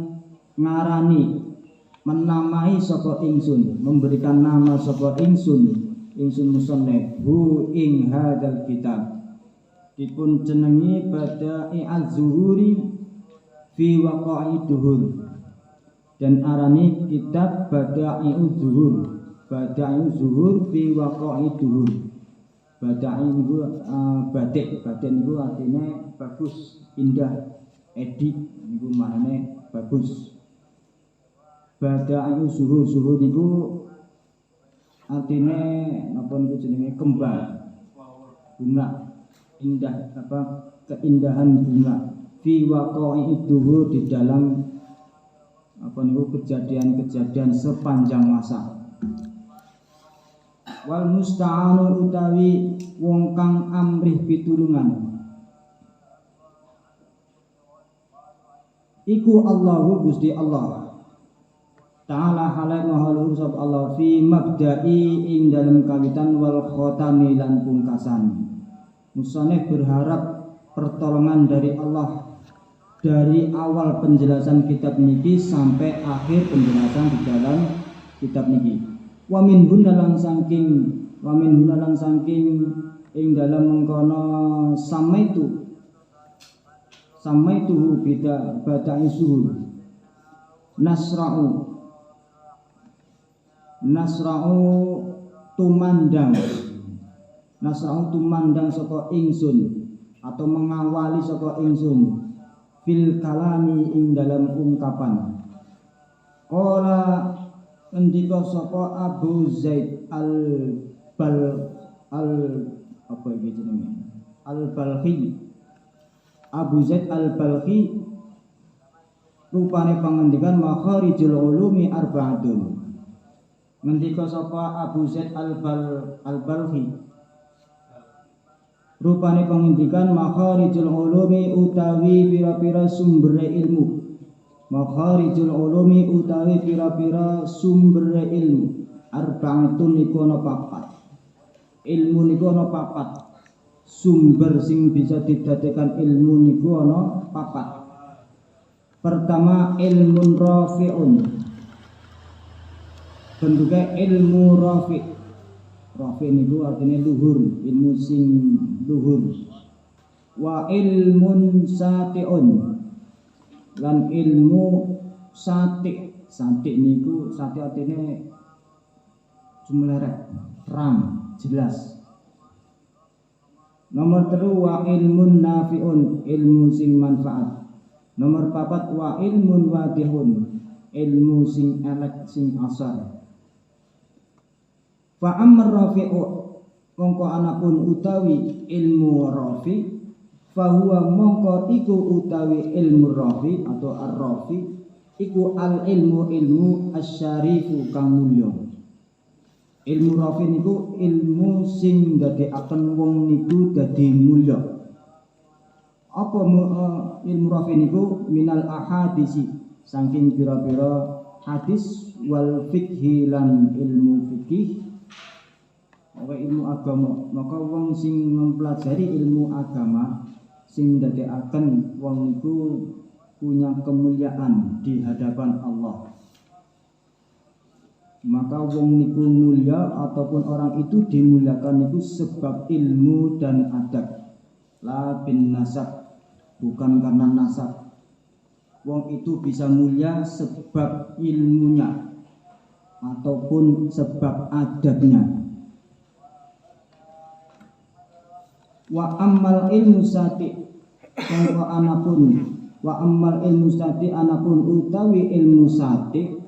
ngarani menamai sapa ingsun memberikan nama sapa ingsun musannif hu ing hadzal kitab dipun jenengi pada az-zuhuri fi waqa'i duhur dan arani kitab bada'i'uz zuhur fi waqa'i duhur bada'i niku batik niku artinya bagus indah edit niku maknane bagus. Bada'i'uz zuhur niku artine napa niku jenenge kembang bunga indah apa keindahan bunga fi waqa'i duhur di dalam apa niku kejadian-kejadian sepanjang masa. Wal musta'anu utawi wong kang amrih pitulungan iku Allahu Gusti Allah Ta'ala halai mahalur sab Allah fi mabda'i ing dalam kawitan wal khotami lan pungkasan. Musannif berharap pertolongan dari Allah dari awal penjelasan kitab niki sampai akhir penjelasan di dalam kitab niki. Wa min hunalan saking ing dalam mengkono samaitu bida bada'i suhur nasra'u tumandang saka ingsun atau mengawali saka ingsun fil kalami ing dalam ungkapan qala ngendika saka Abu Zaid al-Balkhi Abu Zaid al-Balkhi rupane pangendikan makharijul ulumi arba'atun ngendika sapa Abu Zaid al-Balkhi rupane pangendikan makharijul ulumi utawi pira-pira sumbere ilmu makharijul ulumi utawi pira-pira sumbere ilmu arba'atun niku ana papat ilmu niku ana papat sumber sing bisa didadekkan ilmu niku ana papat. Pertama ilmun rafi'un bentuknya ilmu rafi' niku artinya luhur ilmu sing luhur wa ilmun sati'un lan ilmu sati niku sati artinya jumlerek ram jelas. Nomor 3 wa ilmun nafi'un ilmu sing manfaat. Nomor 4 wa ilmun wadihun ilmu sing elek sing asar. Fa amr rafi'u mongko anapun utawi ilmu rafi fa huwa mongko iku utawi ilmu rafi atau ar-rafi iku al ilmu asyarifu kang mulya. Ilmu rafi niku ilmu sing ndadekaken wong niku dadi mulya. Apa ilmu rafi niku minal ahadisi saking pira-pira hadis wal fikhi lan ilmu fikih. Maka ilmu agama, maka wong sing mempelajari ilmu agama sing ndadekaken wong niku punya kemuliaan di hadapan Allah. Maka wong niku mulia ataupun orang itu dimuliakan niku sebab ilmu dan adab, la bin nasab, bukan karena nasab. Wong itu bisa mulia sebab ilmunya, ataupun sebab adabnya. Wa ammal ilmu sati mongko anapun wa ammal ilmu sati anapun utawi ilmu sati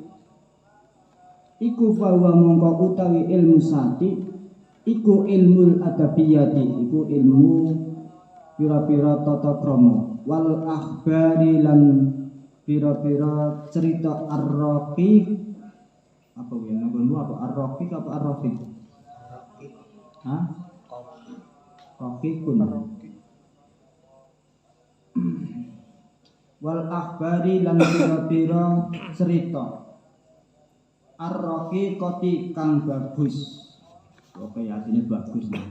iku fawa mongko utawi ilmu sati iku ilmul adabiyati iku ilmu pira-pira tata krama wal akhbari lan pira-pira cerita ar-raqiq apa ya nanggonmu apa ar-raqiq apa ar-rafiq hah raqiqun wal akhbari lan pira-pira cerita ar-raqiqati kang bagus. Oke, artinya bagus ya.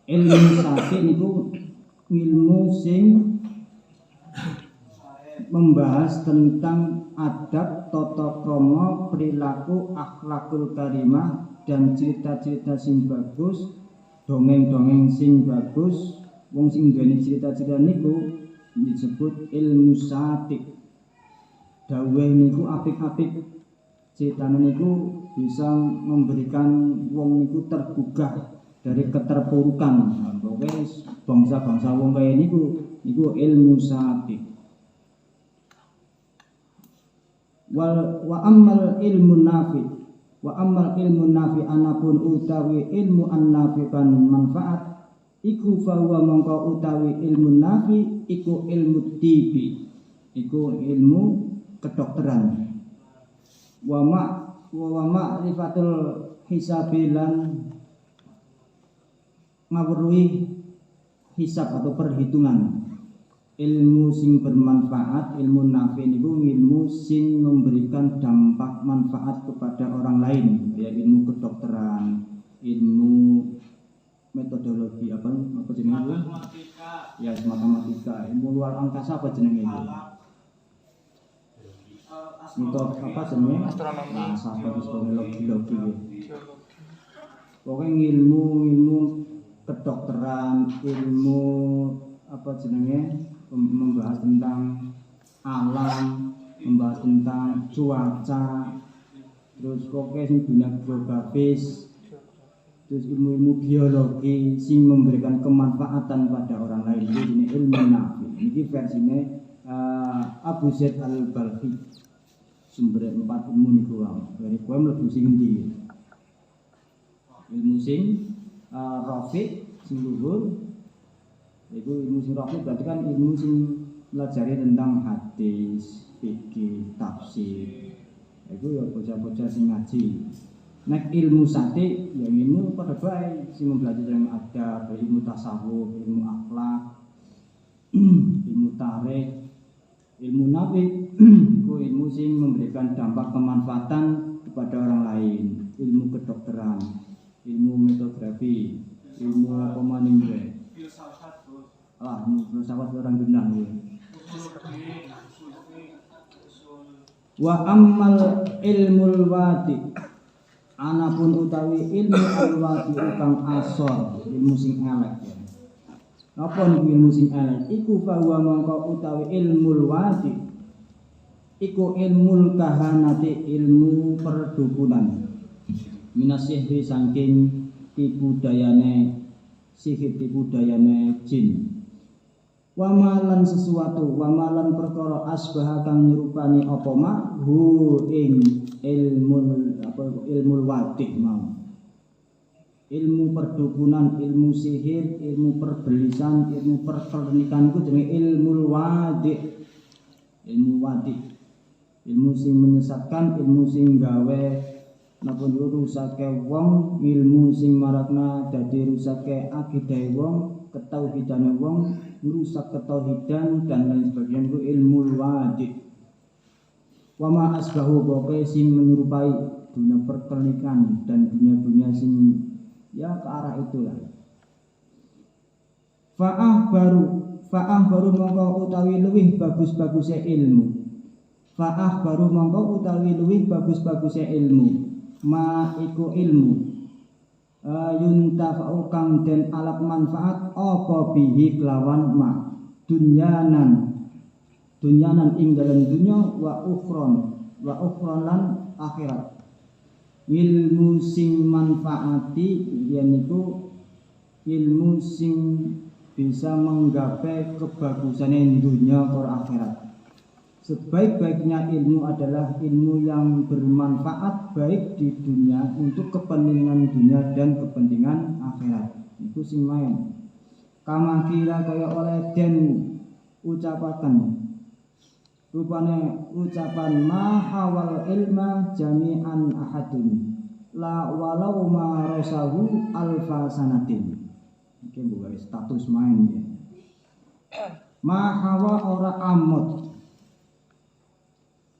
Ilmu sati niku ilmu sing membahas tentang adab, tata krama, perilaku, akhlakul karimah dan cerita-cerita sing bagus, dongeng-dongeng sing bagus. Wong sing duweni cerita-cerita niku disebut ilmu sati. Dawuh niku apik-apik. Ceritane niku bisa memberikan wong niku tergugah dari keterpurukan. Pokoke bangsa-bangsa wong kaya niku ilmu sati. Wa ammal ilmu nafi anapun utawi ilmu an-nafi kan manfaat iku fahuwa mongko utawi ilmu nafi iku ilmu tibi iku ilmu kedokteran. Wa ma'rifatul hisabilan ngawruhi hisab atau perhitungan. Ilmu sing bermanfaat, ilmu nafi niku ilmu sing memberikan dampak manfaat kepada orang lain, ya ilmu kedokteran, ilmu metodologi apa jenenge? Ya matematika, ilmu luar angkasa apa jenenge itu? Untuk apa jenenge? Astronomi, astronomi, logi. Pokoknya ilmu kedokteran, ilmu apa jenenge? Membahas tentang alam, membahas tentang cuaca, terus pokoknya sing dunia geografis, terus ilmu biologi sing memberikan kemanfaatan pada orang lain. Ini ilmu nafi. Ini versinya Abu Zaid al-Balkhi. Sumber 4 ilmu niku wae. Dari kowe mlebu sing endi? Ilmu sing rafiq sing luhur. Itu ilmu sing rafiq berarti kan ilmu sing pelajari tentang hadis, fikih, tafsir. Itu ya bocah-bocah sing ngaji. Nek ilmu sati ya ilmu pada bae sing mempelajari tentang adab, ilmu tasawuf, ilmu akhlak, ilmu tarikh, ilmu nafi itu ilmu sing memberikan dampak kemanfaatan kepada orang lain, ilmu kedokteran, ilmu metografi, ilmu apa maning wae. Filsafat orang gendang ya. Wa ammal ilmul wadi anapun utawi ilmu al-wadi kang asor, ilmu sing elek ya. Apa niku ilmu sing elek? Iku bahwa mangko utawi ilmul wadi iku ilmul kahanati, ilmu perdukunan. Minasihri saking tipu dayane sihir, tipu dayane jin. Wamalan sesuatu, wamalan perkara asbah kang nyerupani apa mak hu ing ilmul wadi mau. Ilmu perdukunan, ilmu sihir, ilmu perbelisan, ilmu perkelenikan itu jenenge ilmu wadi. Ilmu wadi. Ilmu sing menyesatkan, ilmu sing gawe napa rusake wong, ilmu sing marakna dadi rusake akidah wong, ketauhidane wong, merusak ketauhidan dan lain sebagainya itu ilmu wadi. Wa ma asbahu pokoke sing menyerupai dunia perkelenikan dan dunia-dunia sing ya ke arah itulah. Fa'ah baru mongko utawi luwih bagus-bagusnya ilmu. Fa'ah baru mongko utawi luwih bagus-bagusnya ilmu. Ma iku ilmu yuntafa'u kang den alap manfaat apa bihi kelawan ma dunyanan ing dalam dunya wa ukhron lan akhirat. ilmu sing manfaati yaitu ilmu sing bisa menggapai kebagusan dunia atau akhirat. Sebaik-baiknya ilmu adalah ilmu yang bermanfaat baik di dunia untuk kepentingan dunia dan kepentingan akhirat. Itu sing main. Kama kira kaya oleh den ucapaken. Rupane ucapan ma hawal ilma jami'an ahadun la walau ma rasahu alfa sanatin. Iki bukan status main ya. Ma hawa ora amot.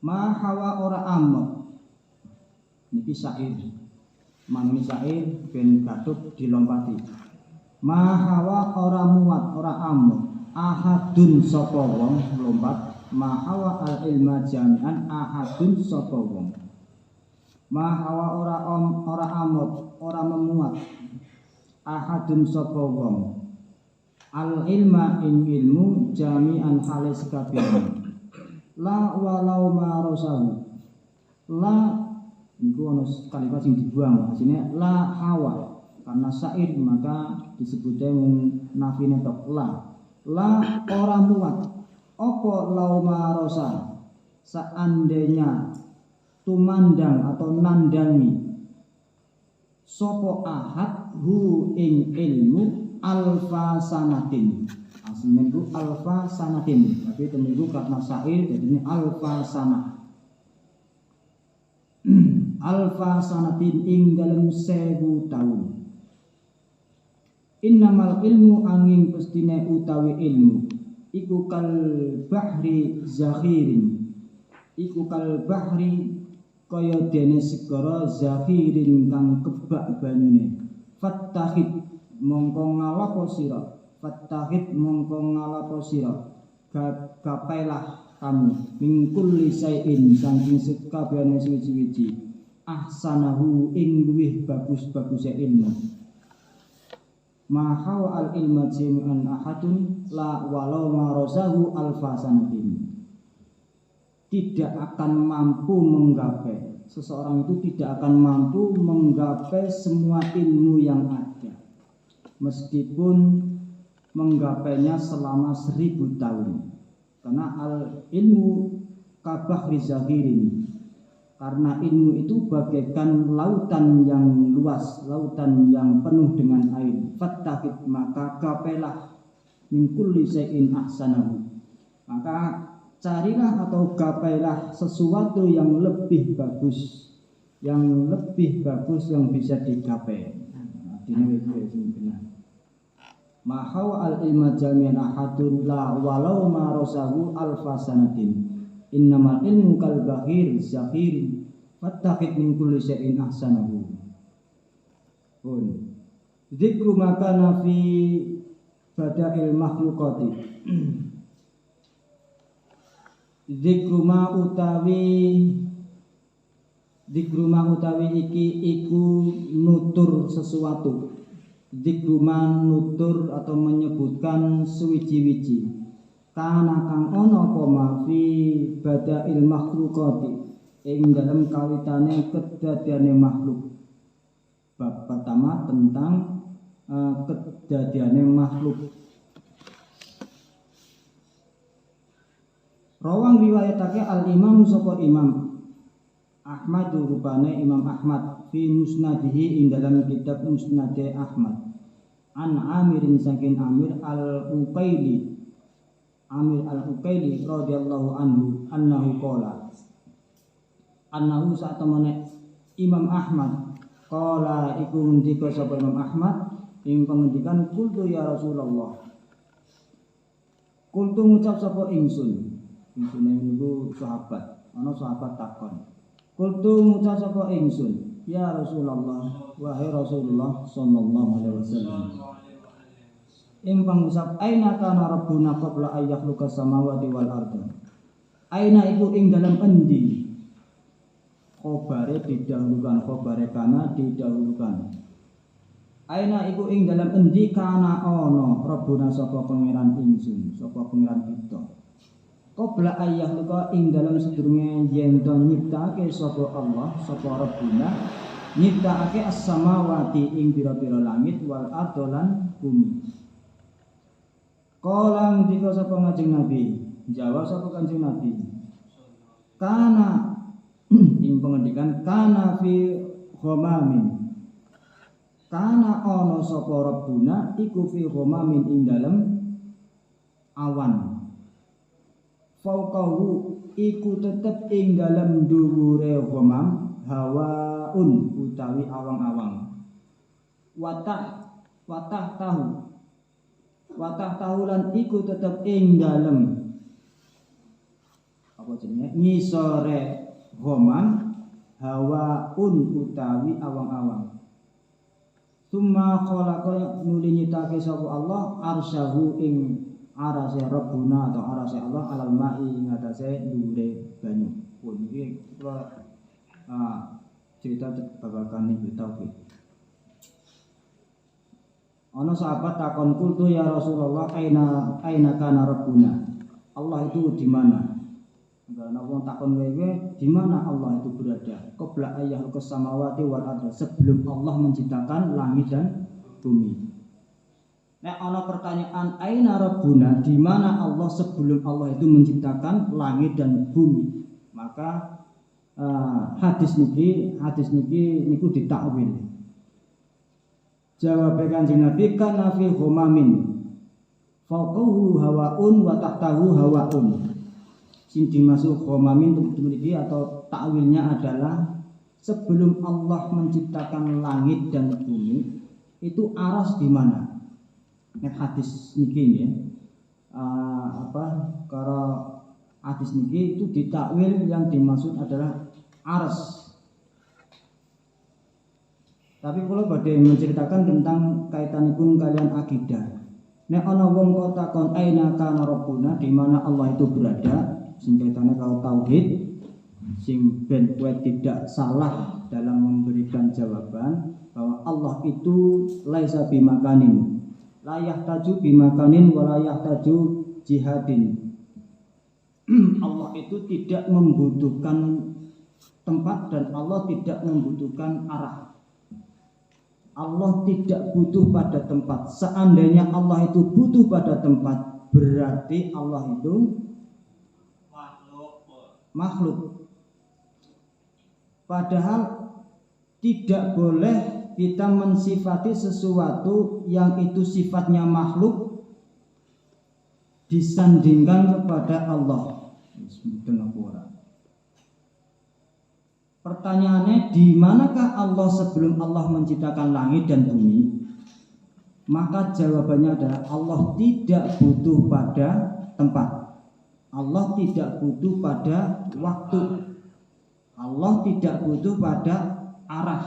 Ma hawa ora amot. Niki syair. Mangni syair ben gatuk dilompati. Ma hawa ora muat ora amot. Ahadun sapa wong lompat. Ma hawa al ilma jami'an ahadun sapa wong. Ma hawa ora amot ora memuat. Ahadun sapa wong. Al ilma ing ilmu jami'an hale sekabehane. La walau ma rasahu. La niku ana kalimat sing dibuang asline la hawa karena syair maka disebutnya nafine tok la ora muat apa lau ma rasa seandainya tumandang atau nandangi sopo ahad hu ing ilmu alfa sanatin. Aslinya itu alfa sanatin, tapi temenggu karena syair jadi ini alfa sanah. Alfa sanatin ing dalam 1000 tahun. Innamal ilmu angin pestine utawi ilmu iku kal bahri zakhirin. Iku kal bahri kaya dene segara zakhirin kang kebak banyune. Fattahid mongko ngalapo sira. Fattahid mongko ngalapo sira. Gapailah kamu mingkul lisaiin saking sekabehane suci-suci ahsanahu ing luwih bagus-baguse ilmu. Ma hawa al ilma jami'an ahadun la walau marasahu alfa sanatin. Tidak akan mampu menggapai, seseorang itu tidak akan mampu menggapai semua ilmu yang ada meskipun menggapainya selama 1000 tahun. Karena al ilmu kabahri zahirin. Karena ilmu itu bagaikan lautan yang luas, lautan yang penuh dengan air. Fattahid maka gapailah min kulli syai'in ahsanahu. Maka carilah atau gapailah sesuatu yang lebih bagus, yang bisa digapai. Artinya itu benar. Mahaw al ilma jami'an ahadun la walau ma rasahu alfa sanatin. Innamal ilmu kal bahir zakhir fattaqid min kulli syai'in ahsanahu. Dzikru makana fi bada'il makhluqati. Dzikru ma utawi iki iku nutur sesuatu. Dzikruman nutur atau menyebutkan suwiji-wiji kana kang ana apa mafi bada'il makhluqati ing dalam kawitane kedadiane makhluk. Bab pertama tentang kedadiane makhluk. Rawang riwayatake al-Imam sapa Imam Ahmad rupane Imam Ahmad fi musnadihi ing dalam kitab Musnade Ahmad an Amirin saking Amir al-Uqaili radhiyallahu anhu annahu qala annahu satamane Imam Ahmad qala iku ngendika sapa Imam Ahmad ing pengendikan qultu ya Rasulullah qultu ngucap sapa ingsun niku sahabat ana sahabat takon qultu ngucap sapa ingsun ya Rasulullah, wahai Rasulullah sallallahu alaihi wasallam. Ing pangucap aina kana rabbuna qabla ay yakhluqa samawati wal ardh. Aina iku ing dalam endi? Khobare didahulukan, khobare kana didahulukan. Aina iku ing dalam endi kana ana rabbuna sapa pangeran ingsun, sapa pangeran kita. Qabla ayyah luka ing dalam sedurunge yen to nyiptake sapa Allah sapa Rabbuna nyiptakake as-samawati ing pira-pira langit wal ardh lan bumi. Kala ngendika sapa Kanjeng Nabi, jawab sapa Kanjeng Nabi. Kana ing pengendikan kana fi ghamamin. Kana ana sapa Rabbuna iku fi ghamamin ing dalem awan. Fauqahu iku tetep ing dalem dhuwure ghamam hawaun utawi awang-awang. Watah tahu lan iku tetep ing dalem apa jenenge ngisore ghamam hawaun utawi awang-awang. Summa khalaqa nuli nyitake sapa Allah arsyahu ing arase Rabbuna atau arase Allah alal ma'i ing atase dhuwure banyu. Pun iki kula cerita babagan iki tauhid. Ana sahabat takon kultu ya Rasulullah aina kana Rabbuna. Allah itu di mana? Karena wong takon wewe di mana Allah itu berada? Qabla ayyahul samawati wal ardh, sebelum Allah menciptakan langit dan bumi. Nek ana pertanyaan aina Rabbuna, di mana Allah sebelum Allah itu menciptakan langit dan bumi? Maka hadis niki niku ditakwil. Jawab Kanjeng Nabi kana fi ghumamin fawqahu hawaun wa tahtahu hawaun. Sing dimaksud ghumamin mriki atau takwilnya adalah sebelum Allah menciptakan langit dan bumi itu aras di mana? Nek hadis niki ya. Kalau hadis niki itu ditakwil yang dimaksud adalah aras. Tapi kalau badhe menceritakan tentang kaitanipun kalian akidah. Nek ana wong kok takon aina kana Rabbuna, di mana Allah itu berada, sing kaitane karo tauhid, sing ben kowe tidak salah dalam memberikan jawaban bahwa Allah itu laisa bimakanin. La yahtaju bimakanin wa la yahtaju jihadin. Allah itu tidak membutuhkan tempat dan Allah tidak membutuhkan arah. Allah tidak butuh pada tempat. Seandainya Allah itu butuh pada tempat, berarti Allah itu makhluk. Padahal tidak boleh kita mensifati sesuatu yang itu sifatnya makhluk disandingkan kepada Allah. Pertanyaannya, di manakah Allah sebelum Allah menciptakan langit dan bumi? Maka jawabannya adalah Allah tidak butuh pada tempat. Allah tidak butuh pada waktu. Allah tidak butuh pada arah,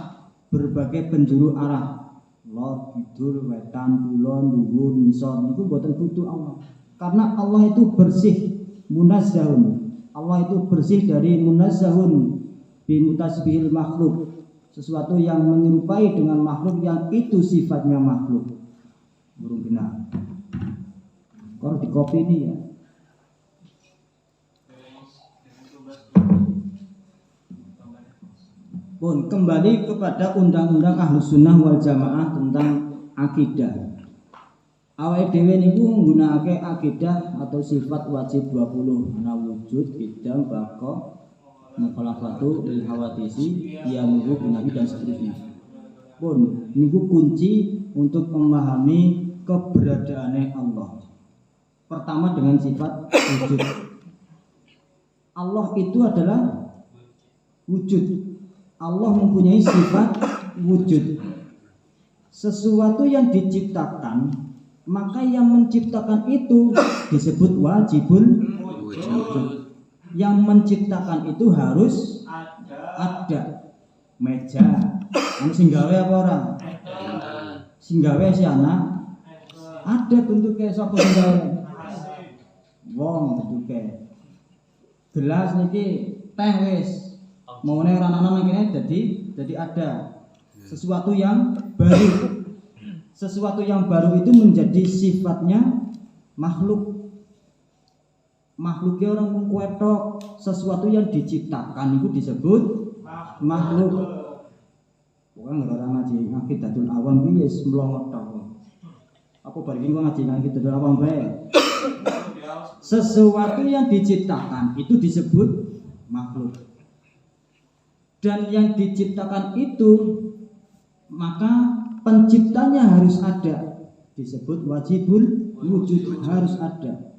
berbagai penjuru arah. Lor, kidul, wetan, kulon, dhuwur, ngisor, niku mboten butuh Allah. Karena Allah itu bersih, munazzahun. Allah itu bersih dari munazzahun bimutasbihil makhluk, sesuatu yang menyerupai dengan makhluk yang itu sifatnya makhluk. Burung benar. Kalau di kopi ini ya. Pun kembali kepada undang-undang Ahlus Sunnah wal Jamaah tentang akidah. Awake dhewe niku nggunakake akidah atau sifat wajib 20, ana wujud, qidam, baqa, mukhalafatu lil hawadisi, yamuhu binabi dan seterusnya. Pun niku kunci untuk memahami keberadaannya Allah. Pertama dengan sifat wujud. Allah itu adalah wujud. Allah mempunyai sifat wujud. Sesuatu yang diciptakan, maka yang menciptakan itu disebut wajibul wujud. Yang menciptakan itu harus ada. Meja, anu sing gawe apa ora? Sing gawe si anak. Ada bentuknya sapa sing gawe? Wong bentuke. Gelas niki teh wis. Maune ora ana nang kene jadi ada sesuatu yang baru. Sesuatu yang baru itu menjadi sifatnya makhluk. Makhluknya orang mengkuetok, sesuatu yang diciptakan itu disebut makhluk. Wong ora ngaji Aqidatul Awam piye wis mlongot tok. Apa bar iki ngaji Aqidatul Awam bae. Sesuatu yang diciptakan itu disebut makhluk. Dan yang diciptakan itu maka penciptanya harus ada, disebut wajibul wujud, harus ada.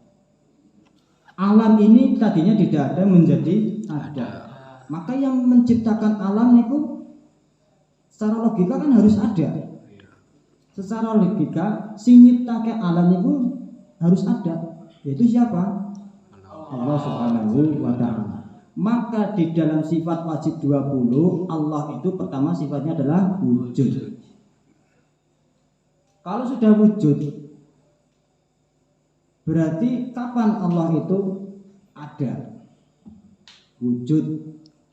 Alam ini tadinya tidak ada menjadi ada. Maka yang menciptakan alam itu secara logika kan harus ada. Secara logika si nyiptake alam itu harus ada. Yaitu siapa? Allah Subhanahu wa ta'ala. Maka di dalam sifat wajib 20 Allah itu pertama sifatnya adalah wujud. Kalau sudah wujud, berarti kapan Allah itu ada? Wujud.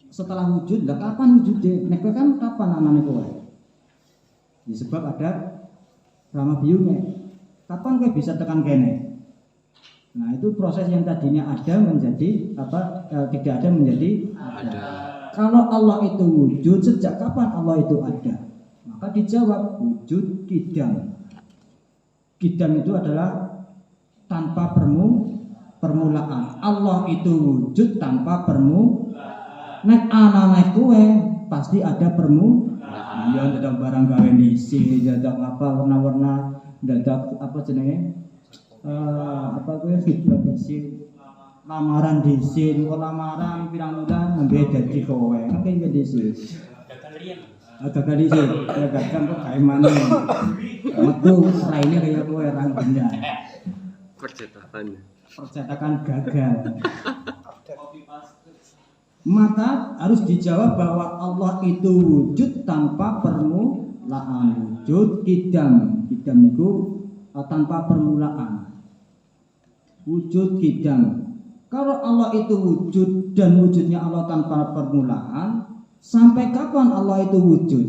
Setelah wujud, lah kapan wujudnya? Nek kan kapan anane kowe? Disebab ada rama biyune. Kapan kowe bisa tekan kene? Nah, itu proses yang tadinya ada menjadi tidak ada menjadi ada. Kalau Allah itu wujud, sejak kapan Allah itu ada? Maka dijawab wujud kidam. Kidam itu adalah tanpa permulaan. Allah itu wujud tanpa permulaan. Nek anane kowe pasti ada permulaan. Ya dadak barang gawe disi, dadak apa warna-warna, dadak apa jenenge? Apa kowe hidrat disi. Lamaran disi, lamaran pirang bulan nembe dadi kowe. Kan kaya disi. Gagal disi, gagal kan kok kae maneh. Metu raine kaya kowe orang bener. Percetakan gagal. Maka harus dijawab bahwa Allah itu wujud tanpa permulaan. Wujud kidam. Kidam itu tanpa permulaan. Wujud kidam. Kalau Allah itu wujud dan wujudnya Allah tanpa permulaan, sampai kapan Allah itu wujud?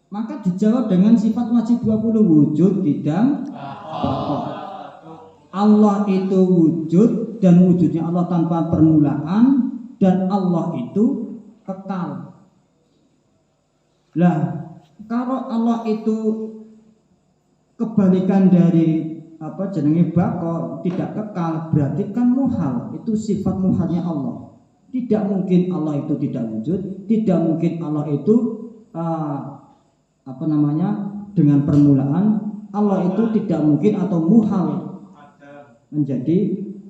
Maka dijawab dengan sifat wajib 20 wujud kidam. Allah itu wujud dan wujudnya Allah tanpa permulaan dan Allah itu kekal. Lah, kalau Allah itu kebalikan dari bako, tidak kekal, berarti kan muhal. Itu sifat muhalnya Allah. Tidak mungkin Allah itu tidak wujud, tidak mungkin Allah itu dengan permulaan. Allah itu tidak mungkin atau muhal menjadi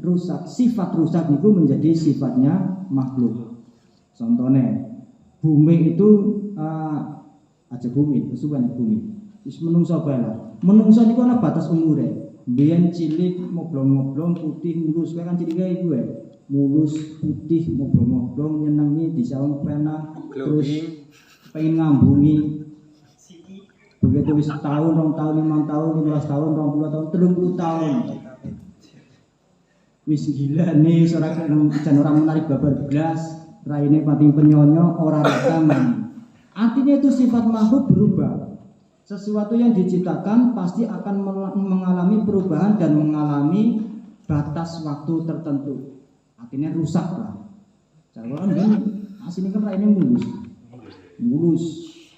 rusak. Sifat rusak itu menjadi sifatnya makhluk. Contohnya bumi itu aja bumi, kesuwen bumi. Wis menungso bae lah. Menungso niku ana batas umure. Biyen cilik moblong-moblong putih mulus kowe kan cilike iku wae. Mulus putih moblong-moblong nyenengi disaung pena terus pengen ngambungi. Begitu wis tahun, 2 tahun, 5 tahun, 15 tahun, 20 tahun, 30 tahun. Wis gila nih jan ora menarik babar belas, raine pating penyonyo ora rekaman. Artinya itu sifat makhluk berubah. Sesuatu yang diciptakan pasti akan mengalami perubahan dan mengalami batas waktu tertentu. Artinya rusak lah. Jawaban kan aslinya kan raine mulus,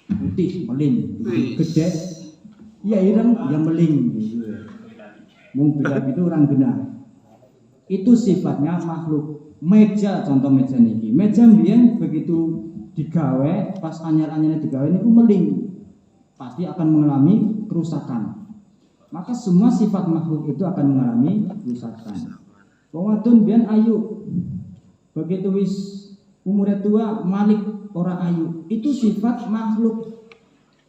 putih, meling, gede. Iya ireng ya meling. Mung beda itu orang benar. Itu sifatnya makhluk. Meja, contoh meja niki. Meja mbiyen begitu digawe, pas anyar-anyarnya digawe niku meling. Pasti akan mengalami kerusakan. Maka semua sifat makhluk itu akan mengalami kerusakan. Wong wadon biyen ayu. Begitu wis umure tua malik ora ayu. Itu sifat makhluk.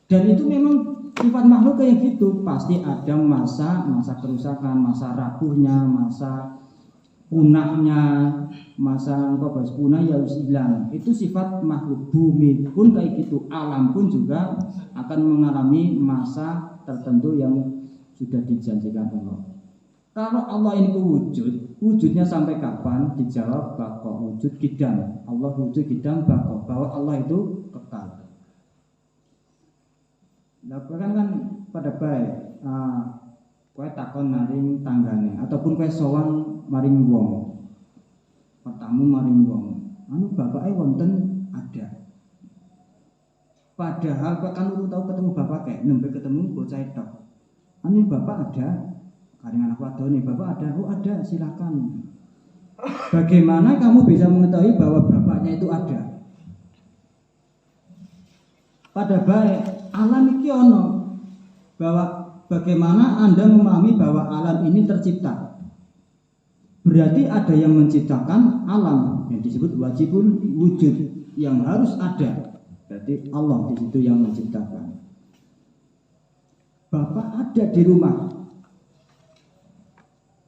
Dan itu memang sifat makhluk kayak gitu. Pasti ada masa kerusakan, masa rapuhnya, masa punahnya, masa bahas punah ya harus hilang. Itu sifat makhluk. Bumi pun kayak gitu, alam pun juga akan mengalami masa tertentu yang sudah dijanjikan Allah. Kalau Allah ini wujud, wujudnya sampai kapan? Dijawab bako, wujud kidam. Allah wujud kidam bako, bahwa Allah itu kekal. Nah, kan pada baik kowe takon maring tanggane ataupun kowe sowan maring wong. Pertamu maring wong. Anu bapake wonten ada. Padahal kok kan lu tahu ketemu bapak kayak nembe ketemu bocah itu. Anu bapak ada, karing anak wadon nih bapak ada, oh ada silakan. Bagaimana kamu bisa mengetahui bahwa bapaknya itu ada? Pada baik alam iki ono, bahwa bagaimana Anda memahami bahwa alam ini tercipta? Berarti ada yang menciptakan alam yang disebut wajibul wujud yang harus ada. Berarti Allah di situ yang menciptakan. Bapak ada di rumah.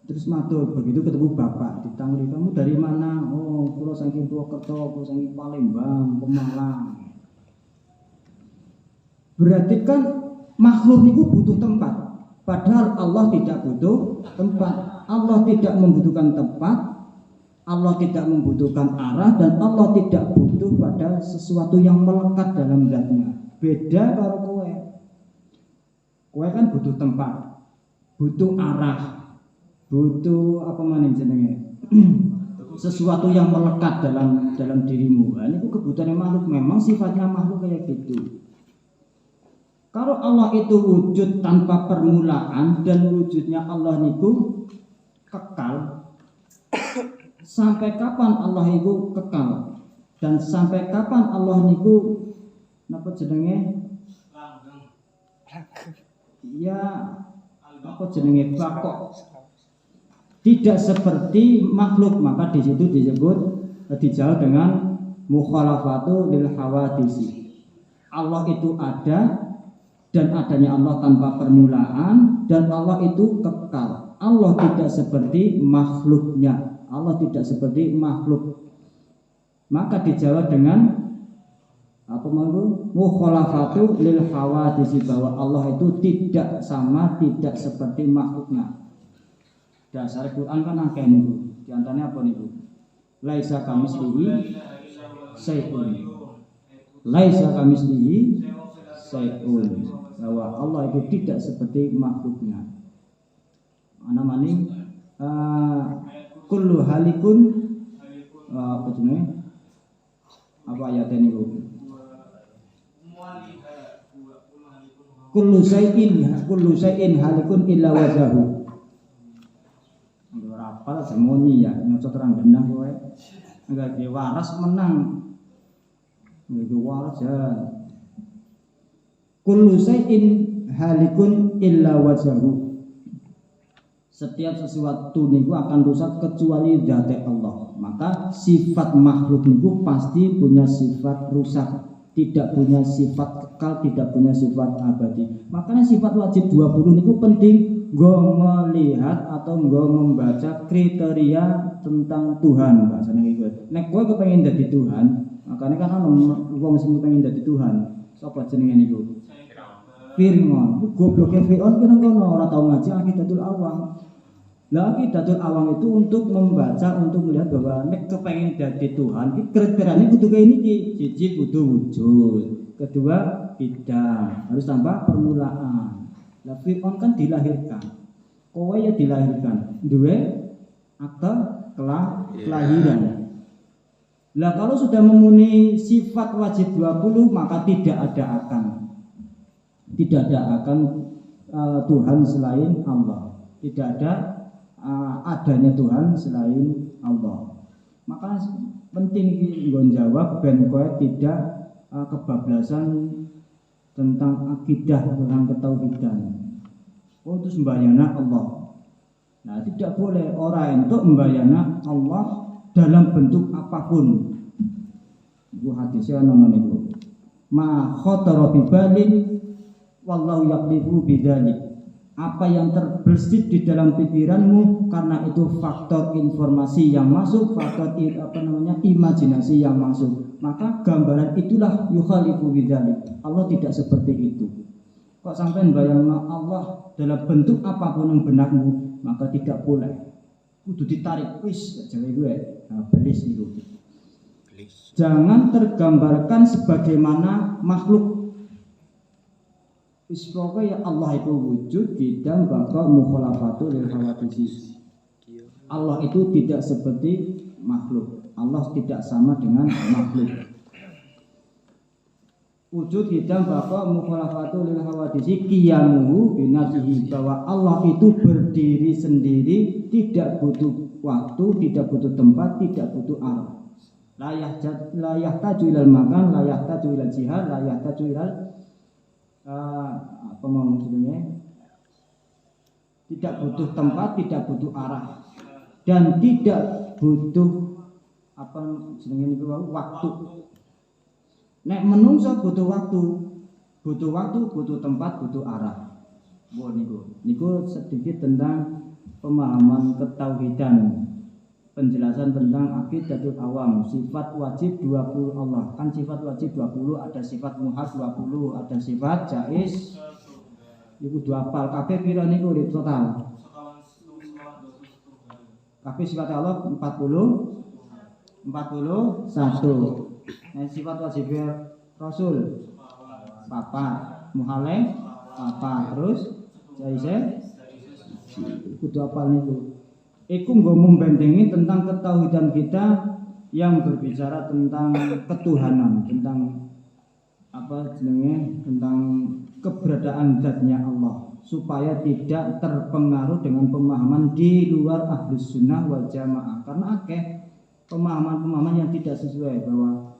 Terus matur begitu ketemu bapak ditangani, kamu dari mana? Oh, pulau saking Purwokerto, pulau saking Palembang, Pemalang. Berarti kan makhluk itu butuh tempat. Padahal Allah tidak butuh tempat. Allah tidak membutuhkan tempat. Allah tidak membutuhkan arah dan Allah tidak butuh pada sesuatu yang melekat dalam zatnya. Beda kalau kowe. Kowe kan butuh tempat, butuh arah, butuh apa maning jenenge? Sesuatu yang melekat dalam dirimu. Ini kebutuhan makhluk, memang sifatnya makhluk kayak gitu. Kalau Allah itu wujud tanpa permulaan dan wujudnya Allah niku kekal. Sampai kapan Allah itu kekal? Dan sampai kapan Allah niku napa jenenge? Ya apa jenenge bakok. Tidak seperti makhluk, maka di situ disebut dijawab dengan mukhalafatu lil hawadisi. Allah itu ada dan adanya Allah tanpa permulaan dan Allah itu kekal. Allah tidak seperti makhluknya. Allah tidak seperti makhluk. Maka dijawab dengan apa maksud? Mukhalafatu lil hawadisi, bahwa Allah itu tidak sama, tidak seperti makhluknya. Dasar Quran kan akeh niku. Di antaranya apa niku? Laisa kamitslihi syai'un. Laisa kamitslihi syai'un. Bahwa Allah itu tidak seperti makhluknya. Ana maning kullu halikun apa jenenge? Apa ayatnya niku? Kullu syai'in halikun illa wajhahu. Ora apa semoni ya, nyocot terang benang kowe. Enggak ge waras menang. Enggak waras ya. Kullu syai'in halikun illa wajhahu. Setiap sesuatu niku akan rusak kecuali zat Allah. Maka sifat makhluk niku pasti punya sifat rusak, tidak punya sifat kekal, tidak punya sifat abadi. Makanya sifat wajib 20 niku penting nggo melihat atau nggo membaca kriteria tentang Tuhan bahasane iki. Nek kowe kepengin dadi Tuhan, makanya kan ana wong sing kepengin dadi Tuhan. Sapa jenenge niku? Fir'aun. Gobloke Fir'aun kono ora tau ngaji Aqidatul Awam. Lah Aqidatul Awam itu untuk membaca, untuk melihat bahwa nek kepengin dadi Tuhan, iki kriteriane kudu kaya niki. Siji kudu wujud, kedua bidang, harus tanpa permulaan. Lah Fir'aun kan dilahirkan. Kowe ya dilahirkan, duwe akte kelahiran. Lah kalau sudah memenuhi sifat wajib 20 maka tidak ada akan Tuhan selain Allah. Tidak ada adanya Tuhan selain Allah. Maka penting nggon jawab ben kowe tidak kebablasan tentang akidah, tentang ketauhidan. Oh itu sembahyana Allah. Nah tidak boleh orang untuk membayana Allah dalam bentuk apapun. Itu hadisnya namanya itu. Ma khatara bi balin wallahu yaqdiru bidzalik. Apa yang terbersit di dalam pikiranmu karena itu faktor informasi yang masuk, faktor imajinasi yang masuk. Maka gambaran itulah yukhalifu bidzalik. Allah tidak seperti itu. Kok sampai bayangna Allah dalam bentuk apapun yang benakmu, maka tidak boleh. Kudu ditarik wis jare gue. Nah, belis itu. Jangan tergambarkan sebagaimana makhluk. Wis ya Allah itu wujud bidang bakal mukhalafatu lil hawadisi. Allah itu tidak seperti makhluk. Allah tidak sama dengan makhluk. wujud hidam baqa mukhalafatu lil hawadisi qiyamuhu binafsihi, bahwa Allah itu berdiri sendiri, tidak butuh waktu, tidak butuh tempat, tidak butuh arah. La yahtaju ilal makan, la yahtaju ilal jihad, la yahtaju ilal apa maksudnya? Tidak butuh tempat, tidak butuh arah, dan tidak butuh apa jenenge niku waktu. Nek menungso butuh waktu, butuh tempat, butuh arah. Niku sedikit tentang pemahaman ketauhidan, penjelasan tentang aqidatul awam, sifat wajib 20 Allah. Kan sifat wajib 20, ada sifat muhad 20, ada sifat jaiz. Iku dua apal kabeh pira niku di total. Kabeh sifat Allah 41. Nah, sifat wajib Rasul papat, muhaleh papat, terus jaize kudu apal niku. Iku nggo membentengi tentang ketauhidan kita yang berbicara tentang ketuhanan, tentang apa jenenge, tentang keberadaan zatnya Allah, supaya tidak terpengaruh dengan pemahaman di luar ahlus sunnah wal jamaah. Karena akeh pemahaman-pemahaman yang tidak sesuai, bahwa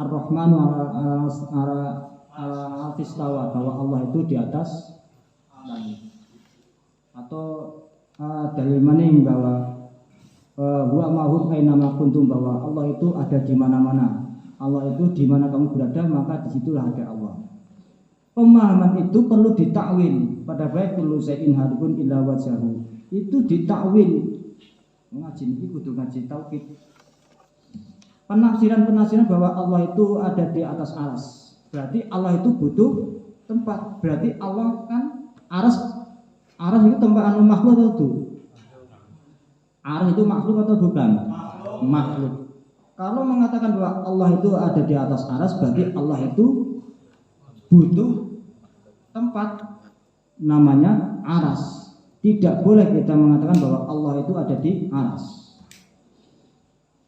Ar-Rahman al-Istawa, bahwa Allah itu di atas langit. Atau dalil maning bahwa huwa ma'hum aina ma kuntum, bahwa Allah itu ada di mana-mana. Allah itu di mana kamu berada, maka disitulah ada Allah. Pemahaman itu perlu ditakwil. Pada baik kullu syai'in halikun illa wajhahu. Itu ditakwil. Ngaji ini kudu ngaji tauhid. Penafsiran bahwa Allah itu ada di atas aras, berarti Allah itu butuh tempat. Berarti Allah kan aras itu tempat anu makhluk atau itu? Aras itu makhluk atau bukan? Makhluk. Kalau mengatakan bahwa Allah itu ada di atas aras, berarti Allah itu butuh tempat, namanya aras. Tidak boleh kita mengatakan bahwa Allah itu ada di aras.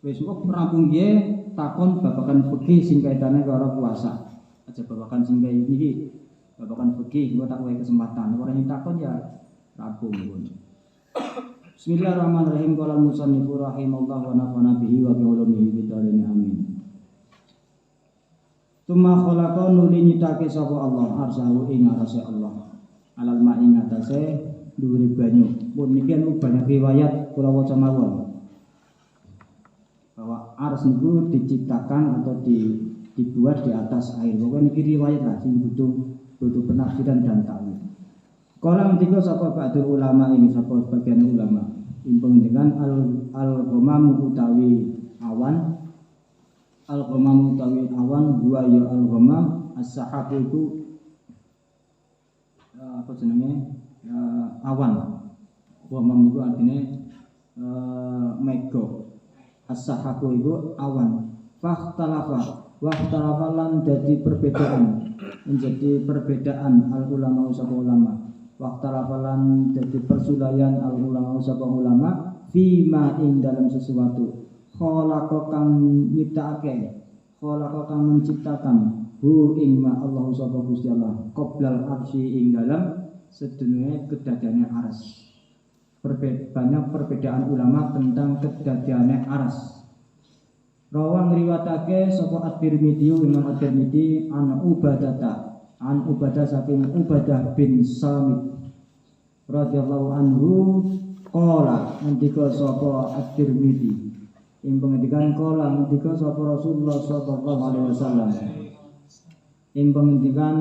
Wis kok rampung nggih takon babakan fikih sing kaitane karo puasa. Aja babakan sing kaya iki. Babakan fikih engko tak wae kesempatan. Ora ning takon ya rampung pun. Bismillahirrahmanirrahim. Qala musannifu rahimallahu wa nafa'ana bihi wa bi ulumihi bidarin amin. Tuma khalaqa nuli nyitake sapa Allah arsahu ing arase Allah. Alal ma'i ngatasé dhuwure banyu. Pun niki banyak riwayat kula waca mawon. Bahwa ars niku diciptakan atau dibuat di atas air. Pokoknya niki riwayat lah sing butuh penafsiran dan takwil. Kala ngendika sapa ba'dul ulama ini, sapa sebagian ulama, impeng dengan al-ghamam utawi awan. Al-ghamam utawi awan gua ya al-ghamam as-sahabu itu apa jenenge? Awan. Ghamam niku artine mega. As-sahabu itu awan. Fahtalafa lan jadi perbedaan, menjadi perbedaan al ulama usapa ulama. Fahtalafa lan jadi persulayan al ulama usapa ulama fima ing dalam sesuatu. Khalaqa kang nyiptakake, khalaqa kang menciptakan hu ing ma Allah usapa Gusti Allah qoblal arsy ing dalam sedene kedadiane arsy. Banyak perbedaan ulama tentang kedadiane aras. Rawang riwatake sapa At-Tirmidzi, Imam At-Tirmidzi an Ubadah saking Ubadah bin Samit radhiyallahu anhu qala, ngendika sapa At-Tirmidzi ing pengendikan qala, ngendika sapa Rasulullah sallallahu alaihi wasallam ing pengendikan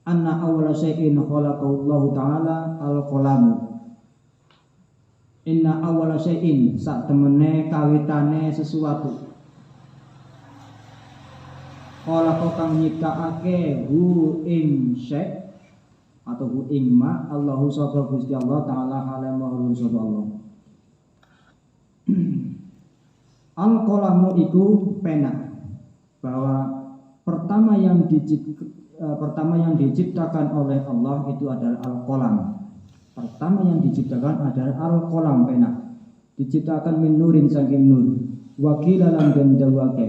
anna awwala syai'in khalaqahu Allah taala al-qalam. Inna awwala syai'in, sak temene kawitane sesuatu. Khalaqa kang nyiptakake hu ing syai' atau hu ing ma Allahu sapa Gusti Allah taala alam wa sapa Allah. Al-qalamu iku pena, bahwa pertama yang diciptakan oleh Allah itu adalah al-qalam. Pertama yang diciptakan adalah al-qalam, pena. Diciptakan min nurin saking nur. Wakilalan dan dawake.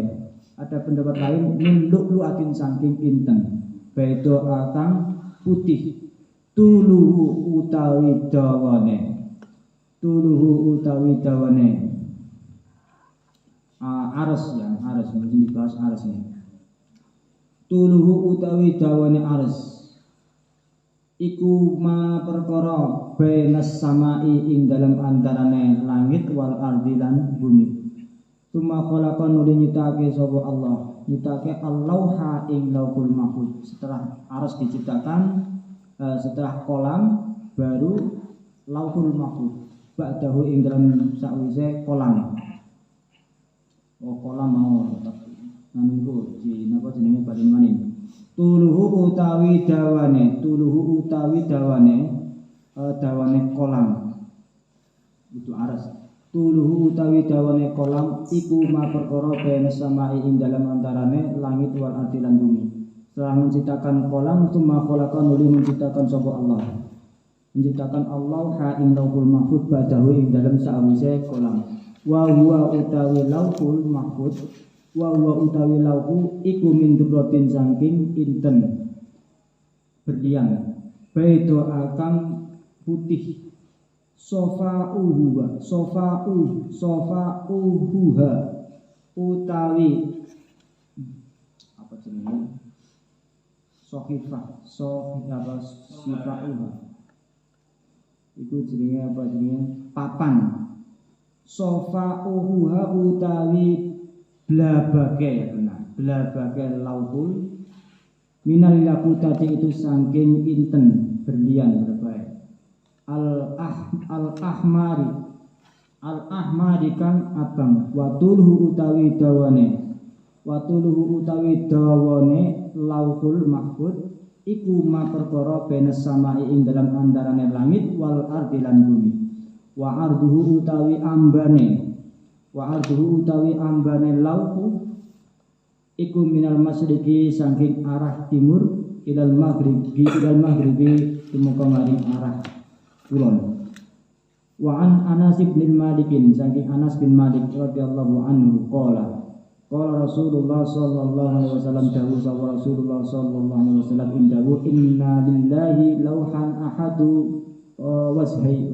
Ada pendapat lain min lu'lu'atin saking inten. Beda akang putih. Tuluhu utawi dawane. Tuluhu utawi dawane. Ares ya, ares mungkin dibahas ares ini. Tuluhu utawi dawane ares. Iku ma perkara bainas samai ing dalam antarane langit wal ardi lan bumi. Tuma khalaqa nuli nyitake sapa Allah, nyitake Al-Lauha ing Lauhul Mahfuz. Setelah aras diciptakan, setelah kolam baru Lauhul Mahfuz. Ba'dahu ing dalam sakwise kolam. Oh kolam mau naniku di napa jenenge badan maning. Tuluhu utawi dawane, dawane kolam. Itu aras. Tuluhu utawi dawane kolam iku ma perkara baina samai ing dalam antarane langit wal ardi lan bumi. Setelah menciptakan kolam tsumma khalaqa nuli menciptakan sapa Allah. Menciptakan Allah ha ing Lauhul Mahfuz ba'dahu ing dalam sawise kolam. Wa huwa utawi Lauhul Mahfuz wa huwa utawi lauhu iku min durratin saking inten berlian. Baido akang putih. Sofa'uhuha utawi apa jenenge sofa'uha itu jenenge apa jenenge papan. Sofa'uhuha utawi blabage lauhul minal yakutati itu saking inten berlian berbaik. Al-ahmari kang abang watuluhu utawi dawane Lauhul Mahfuz iku ma perkara benes samai ing dalam antarane langit wal ardi lan bumi. Wa arduhu utawi ambane lauhu iku minal masyriki saking arah timur ilal maghribi tumeka maring arah kulon. Wa an Anas bin Malik saking Anas bin Malik radhiyallahu anhu qala Rasulullah sallallahu alaihi wasallam dawuh sapa Rasulullah sallallahu alaihi wasallam indahu inna lillahi lauhan ahadu washaihi.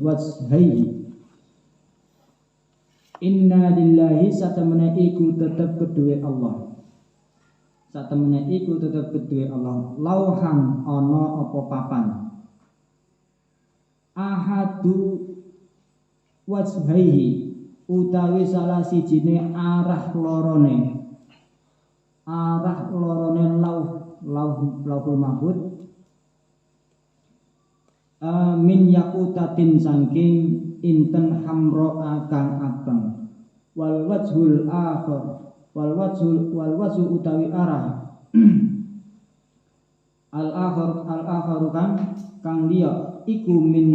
Inna lillahi satamana iku tetep kedue Allah. Lauhan ana apa papan. Ahadu wajhaihi utawi salah sijine arah lorone Lauhul Mahfuz min yakutatin saking inten hamro kang abang. Wal wajhul utawi arah al-akhar kang liya iku min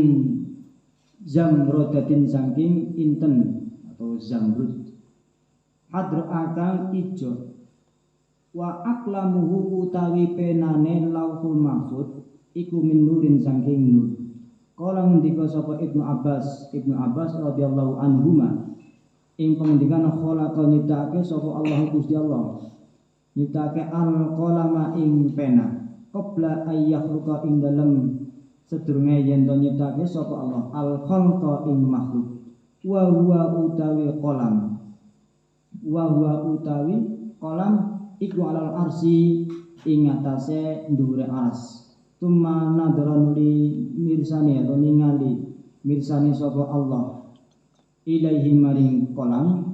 zamrodatin saking inten atau zamrud hadra akang ijo. Wa aklamuhu utawi penane Lauhul Mahfuz iku min nurin saking nur. Kala ngendika sapa Ibnu Abbas radhiyallahu anhuma ing pengendikan khalaqa nyiptake sapa Allah Gusti Allah nyiptake al-qalama ing pena qabla ayyahluqa ing dalem sedurunge yen to nyiptake sapa Allah al-khalqa ing makhluk. Wa huwa utawi qalam iku alal arsi ing atase dhuwure aras. Tuma nadran li mirsani atau ningali mirsani sapa Allah ilaihi maring kolam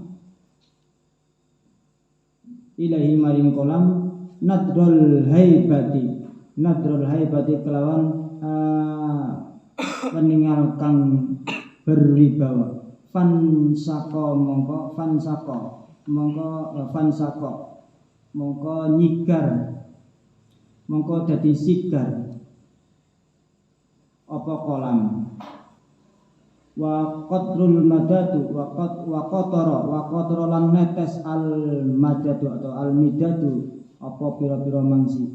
nadrul haibati kelawan peninggal kang berwibawa. Fansako mongko nyigar mongko dadi sigar apa kolam. Wa qatrul madadu wa qatara lan netes al madadu atau al midadu apa pira-pira mangsi.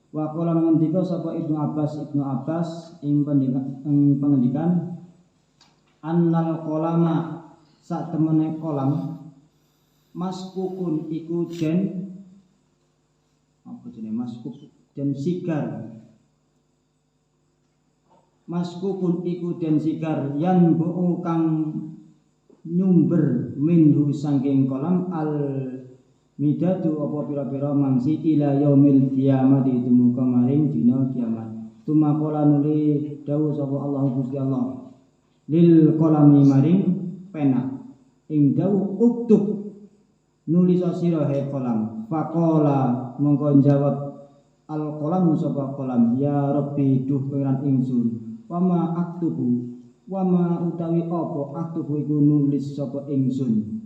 Wa qala ngendika sapa Ibnu Abbas ing pengendikan annal kolama sak temene kolam maskukun iku den apa jenenge maskub dan sigar. Maskubun iku den sigar yan bu kang nyumber minhu saking kolam al midatu apa pira-pira mangsi ila yaumil kiamat ditemukan maring dina kiamat. Tumakola nuli dawuh sapa Allah Gusti Allah lil kolami maring pena ing dawuh uktub nulis sira he kolam. Faqala mongko jawab al kolam sapa kolam ya Rabbi duh pengiran ingsun wama aktubu wama utawi apa aktubu iku nulis sapa ingsun.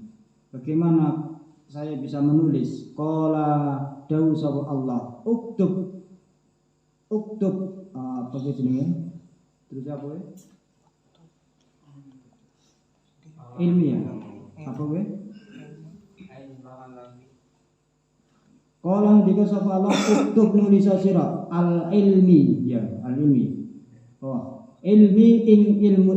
Bagaimana saya bisa menulis? Qala dawuh sapa Allah uktub apa jenenge? Terus apa we? Ilmiah. Apa we? Qala dika sapa Allah uktub nulis sira al ilmi ya al ilmi. Oh ilmi ing ilmu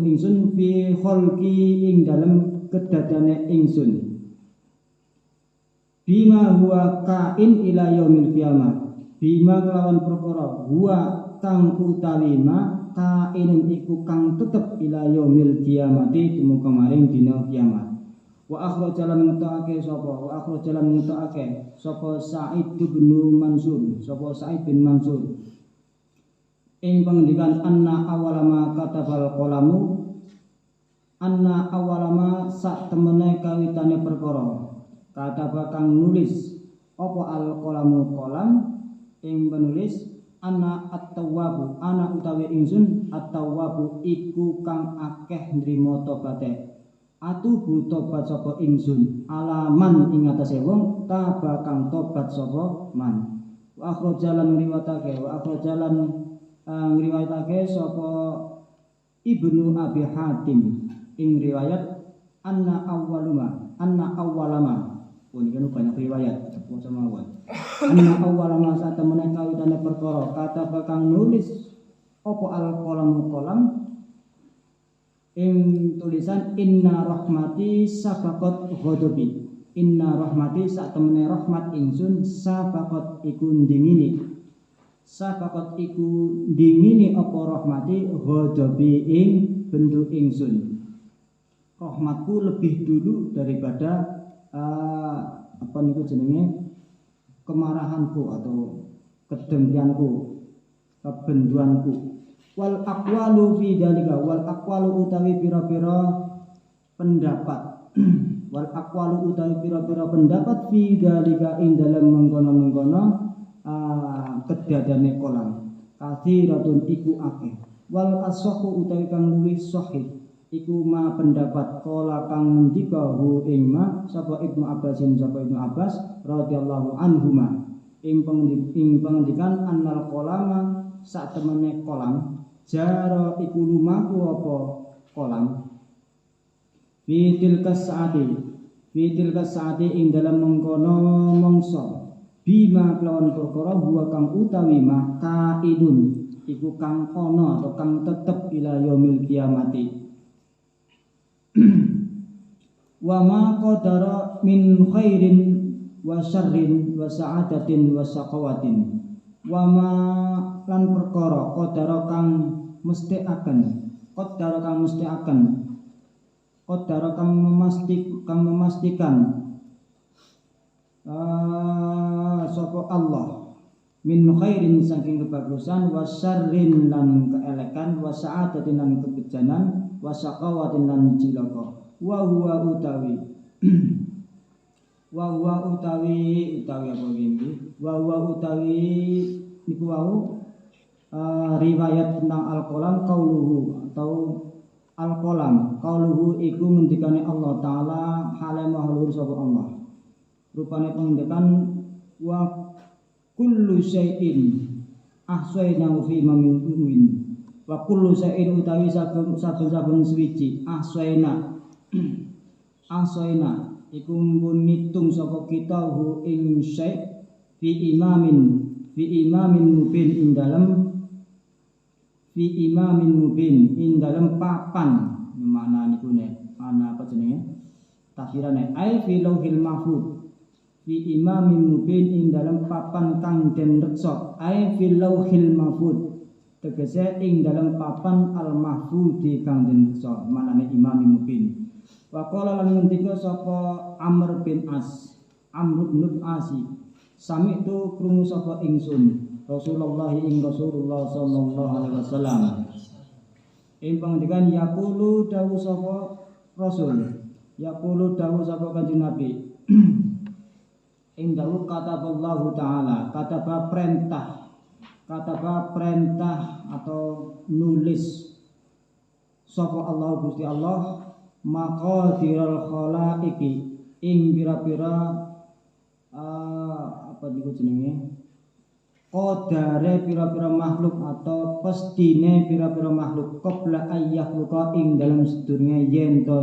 ingsun fi kholqi ing dalam kedadane ingsun bima huwa kain ila yaumil kiamat bima kelawan perkara huwa kang utawi ma kainun iku kang tetep ila yaumil kiamati tumuka maring dina kiamat. Wa akhrajalan ngutake sapa Sa'id bin Mansur ing pengendikan anna awalama katabal qalamu anna awalama sak temene kawitane perkara kataba kang nulis apa al qalamu qalam ing penulis ana at-tawwabu ana utawi ingsun at-tawwabu iku kang akeh nrimo tobaté atubu tobat sapa ingsun alaman ing atase wong taba kang tobat sapa man. Wa akhrajalan ngriwayatake sapa Ibnu Abi Hatim ing riwayat anna awwalama ini kan banyak riwayat maca mawon anna awwalama satemene kawitane perkara kata bakang nulis apa al-qalam ing tulisan inna rahmati sabaqat ghadabi inna rahmati satemene rahmat ingsun sabaqat iku dingini apa rahmati ghadabi ing bendu ingsun. Rahmatku lebih dulu daripada apa niku jenenge kemarahanku atau kedengkianku, kebenduanku. Wal aqwalu fi dalika wal aqwalu utawi pira-pira pendapat fi dalika ing dalem mengkono-mengkono kedadane kolam kathiratun iku akeh wal ashahu utawi kang luwih sahih iku ma pendapat kala kang ngendika hu ing ma sapa Ibnu Abbas radhiyallahu anhuma ing pengendikan annal kolama sak temene kolam jaro iku lumaku apa kolam fi tilka saati ing dalam mengkono mangsa bima kelawan perkara huwa kang utawi maka idun iku kang ana atau kang tetep ila yaumil kiamati wa ma qadara min khairin wa syarrin wa sa'adatin wa saqawatin wa ma lan perkara qadara kang memastikan sapa Allah min khairin saking kebagusan wa syarrin lan keelekan wa sa'adatin lan kebejanan wa saqawatin lan cilaka wa huwa utawi niku wau riwayat tentang al-qalam qauluhu atau qauluhu iku ngendikane Allah taala hale mahlur sapa Allah rupane pengendikan wa kullu syai'in ahsaynahu fi imamin wa kullu syai'in utawi saben-saben suwiji ahsayna iku mun ngitung sapa kita hu ing syai' fi imamin mubin ing dalem papan makna niku ne ana apa jenenge tafsirane ai fi lauhil mahfuz fi imamin mubin ing dalam papan kang den reksa ai fil lauhil mahfud tegese ing dalam papan al mahfudi kang den reksa manane imamin mubin. Wa qala lan ngendika sapa Amr bin As Amr bin Asi sami tu krungu sapa ingsun Rasulullah ing Rasulullah sallallahu alaihi wasallam ing pangandikan yaqulu dawu sapa Rasul yaqulu dawu sapa Kanjeng Nabi ing dawu kataballahu taala kataba perintah atau nulis sapa Allah Gusti Allah maqadirul khalaiqi ing pira-pira apa niku jenenge qadare pira-pira makhluk atau pestine pira-pira makhluk qabla ayyahluqa ing dalam sedurunge yen to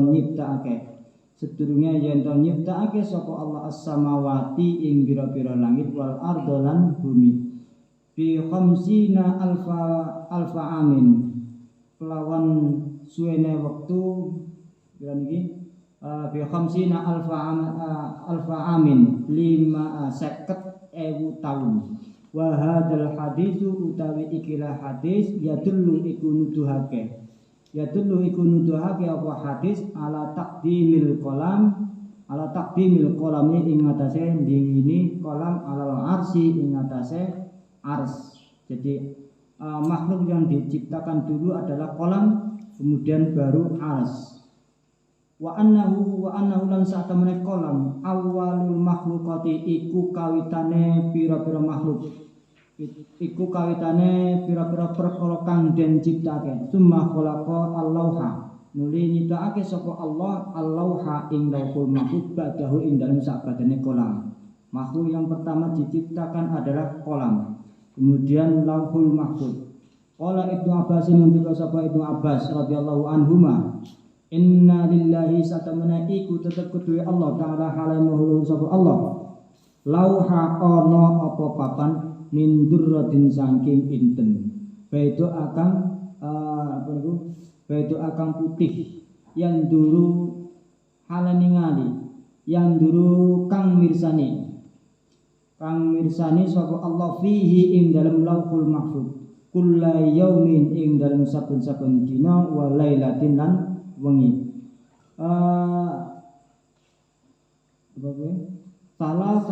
nyiptakake sapa Allah as-samawati ing pira-pira langit wal ardo lan bumi bi khamsina alfa amin kelawan suwene wektu pira niki bi khamsina alfa amin 50.000 tahun. Wa hadzal hadisu utawi ikilah hadis yadullu iku nuduhake apa hadis ala taqdimil qalam ing atase dingini kolam alal arsi ing atase ars. Jadi makhluk yang diciptakan dulu adalah kolam kemudian baru ars. Wa annahu lan satamene kolam awalul makhlukati iku kawitane pira-pira makhluk iku kawitane pira-pira perkara kang den ciptake summa khalaqa Allaha nuli nyiptakake sapa Allah Allaha ing lauhul mahfuz badahu ing dalem sakabehane kolam. Makhluk yang pertama diciptakan adalah kolam kemudian lauhul mahfuz. Qala Ibnu Abbas ngendika sapa Ibnu Abbas radhiyallahu anhuma inna lillahi satamana iku tetep kedue Allah taala halamuhu sapa Allah lauha ana apa papan min durratin saking inten baitu akang putih yang dulu halaningali yang dulu kang mirsani sapa Allah fihi ing dalam lauhul mahfuz kulla yaumin ing dalam saben-saben dina wa lailatin lan wengi salah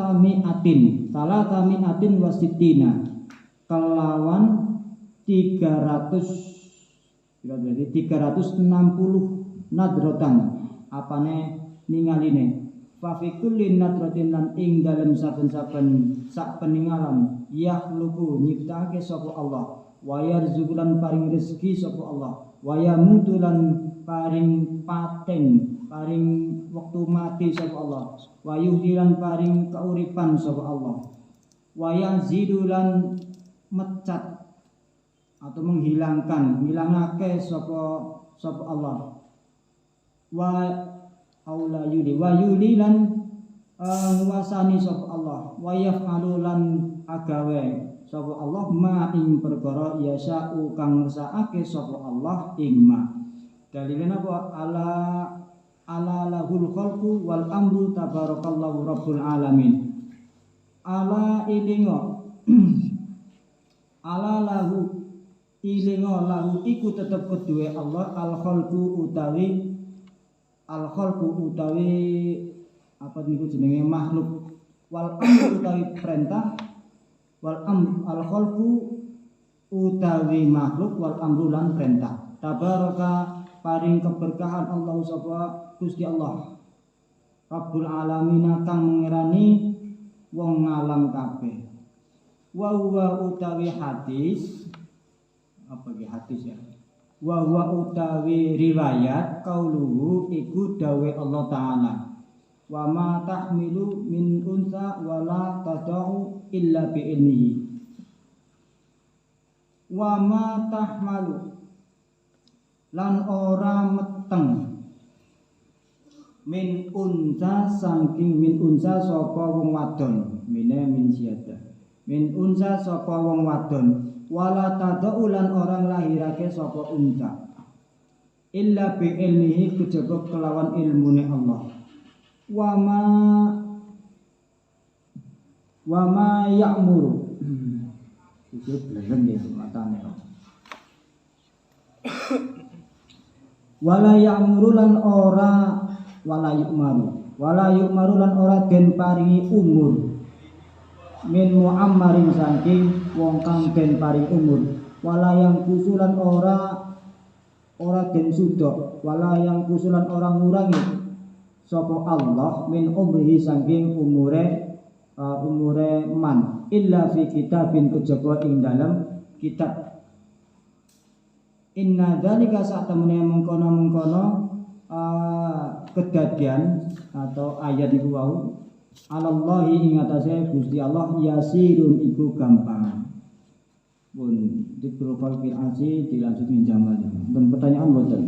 samiatin wasitina kelawan 360 nadrotan apane ningaline fa fi kulli nadrotin lan ing dalem saben-saben sak peninggalan yakhluqu nyiptake sapa Allah wa yarzuqulan paring rezeki sapa Allah wa yamutulan paring paten paring waktu mati sapa Allah wa yuhdilan paring kauripan sapa Allah wa yazidulan mecat atau menghilangake sapa Allah wa aula yuli lan nguasani sapa Allah wa yaf'alulan agawe sapa Allah ma ing perkara yasa'u kang ngersakake sapa Allah ing ma. Dalilin apa ala lahul khalqu wal amru tabarakallahu rabbul alamin. Ala ilingo ala lahu ilingo lahu iku tetep kedue Allah al khalqu utawi apa niku jenenge makhluk wal amru utawi perintah wal al khalqu utawi makhluk wal amru lan perintah tabaraka paring keberkahan Allah sapa Gusti Allah Rabbul alamin kang ngerani wong ngalam kabeh wa huwa utawi hadis apa iki hadis ya wa huwa utawi riwayat qauluhu iku dawe Allah taala wa ma tahmilu min unsa wa la tad'u illa bi ilmihi wa ma tahmalu lan ora meteng min unsa saking min unsa sapa wong wadon mine min siada min unsa sapa wong wadon wala tad'u lan orang lahirake sapa unsa illa bi ilmihi kejaba kelawan ilmune Allah wa ma Wa ma ya'muru. Iki bleren iki matane. Wala ya'muru lan ora wala yu'maru lan ora den paringi umur min muammarin saking wong kang den paring umur. Wala yang kusulan ora den sudok, wala yang kusulan orang ngurangi sapa Allah min umrihi saking umure man illa fi kitabin kejaba ing dalam kitab. Inna dzalika satamene mengkono kedadian atau ayat iku wau alallahi ing atase Gusti Allah yasirun iku gampang. Pun diprofil fil asi dilanjut ing jamal. Dan pertanyaan boten.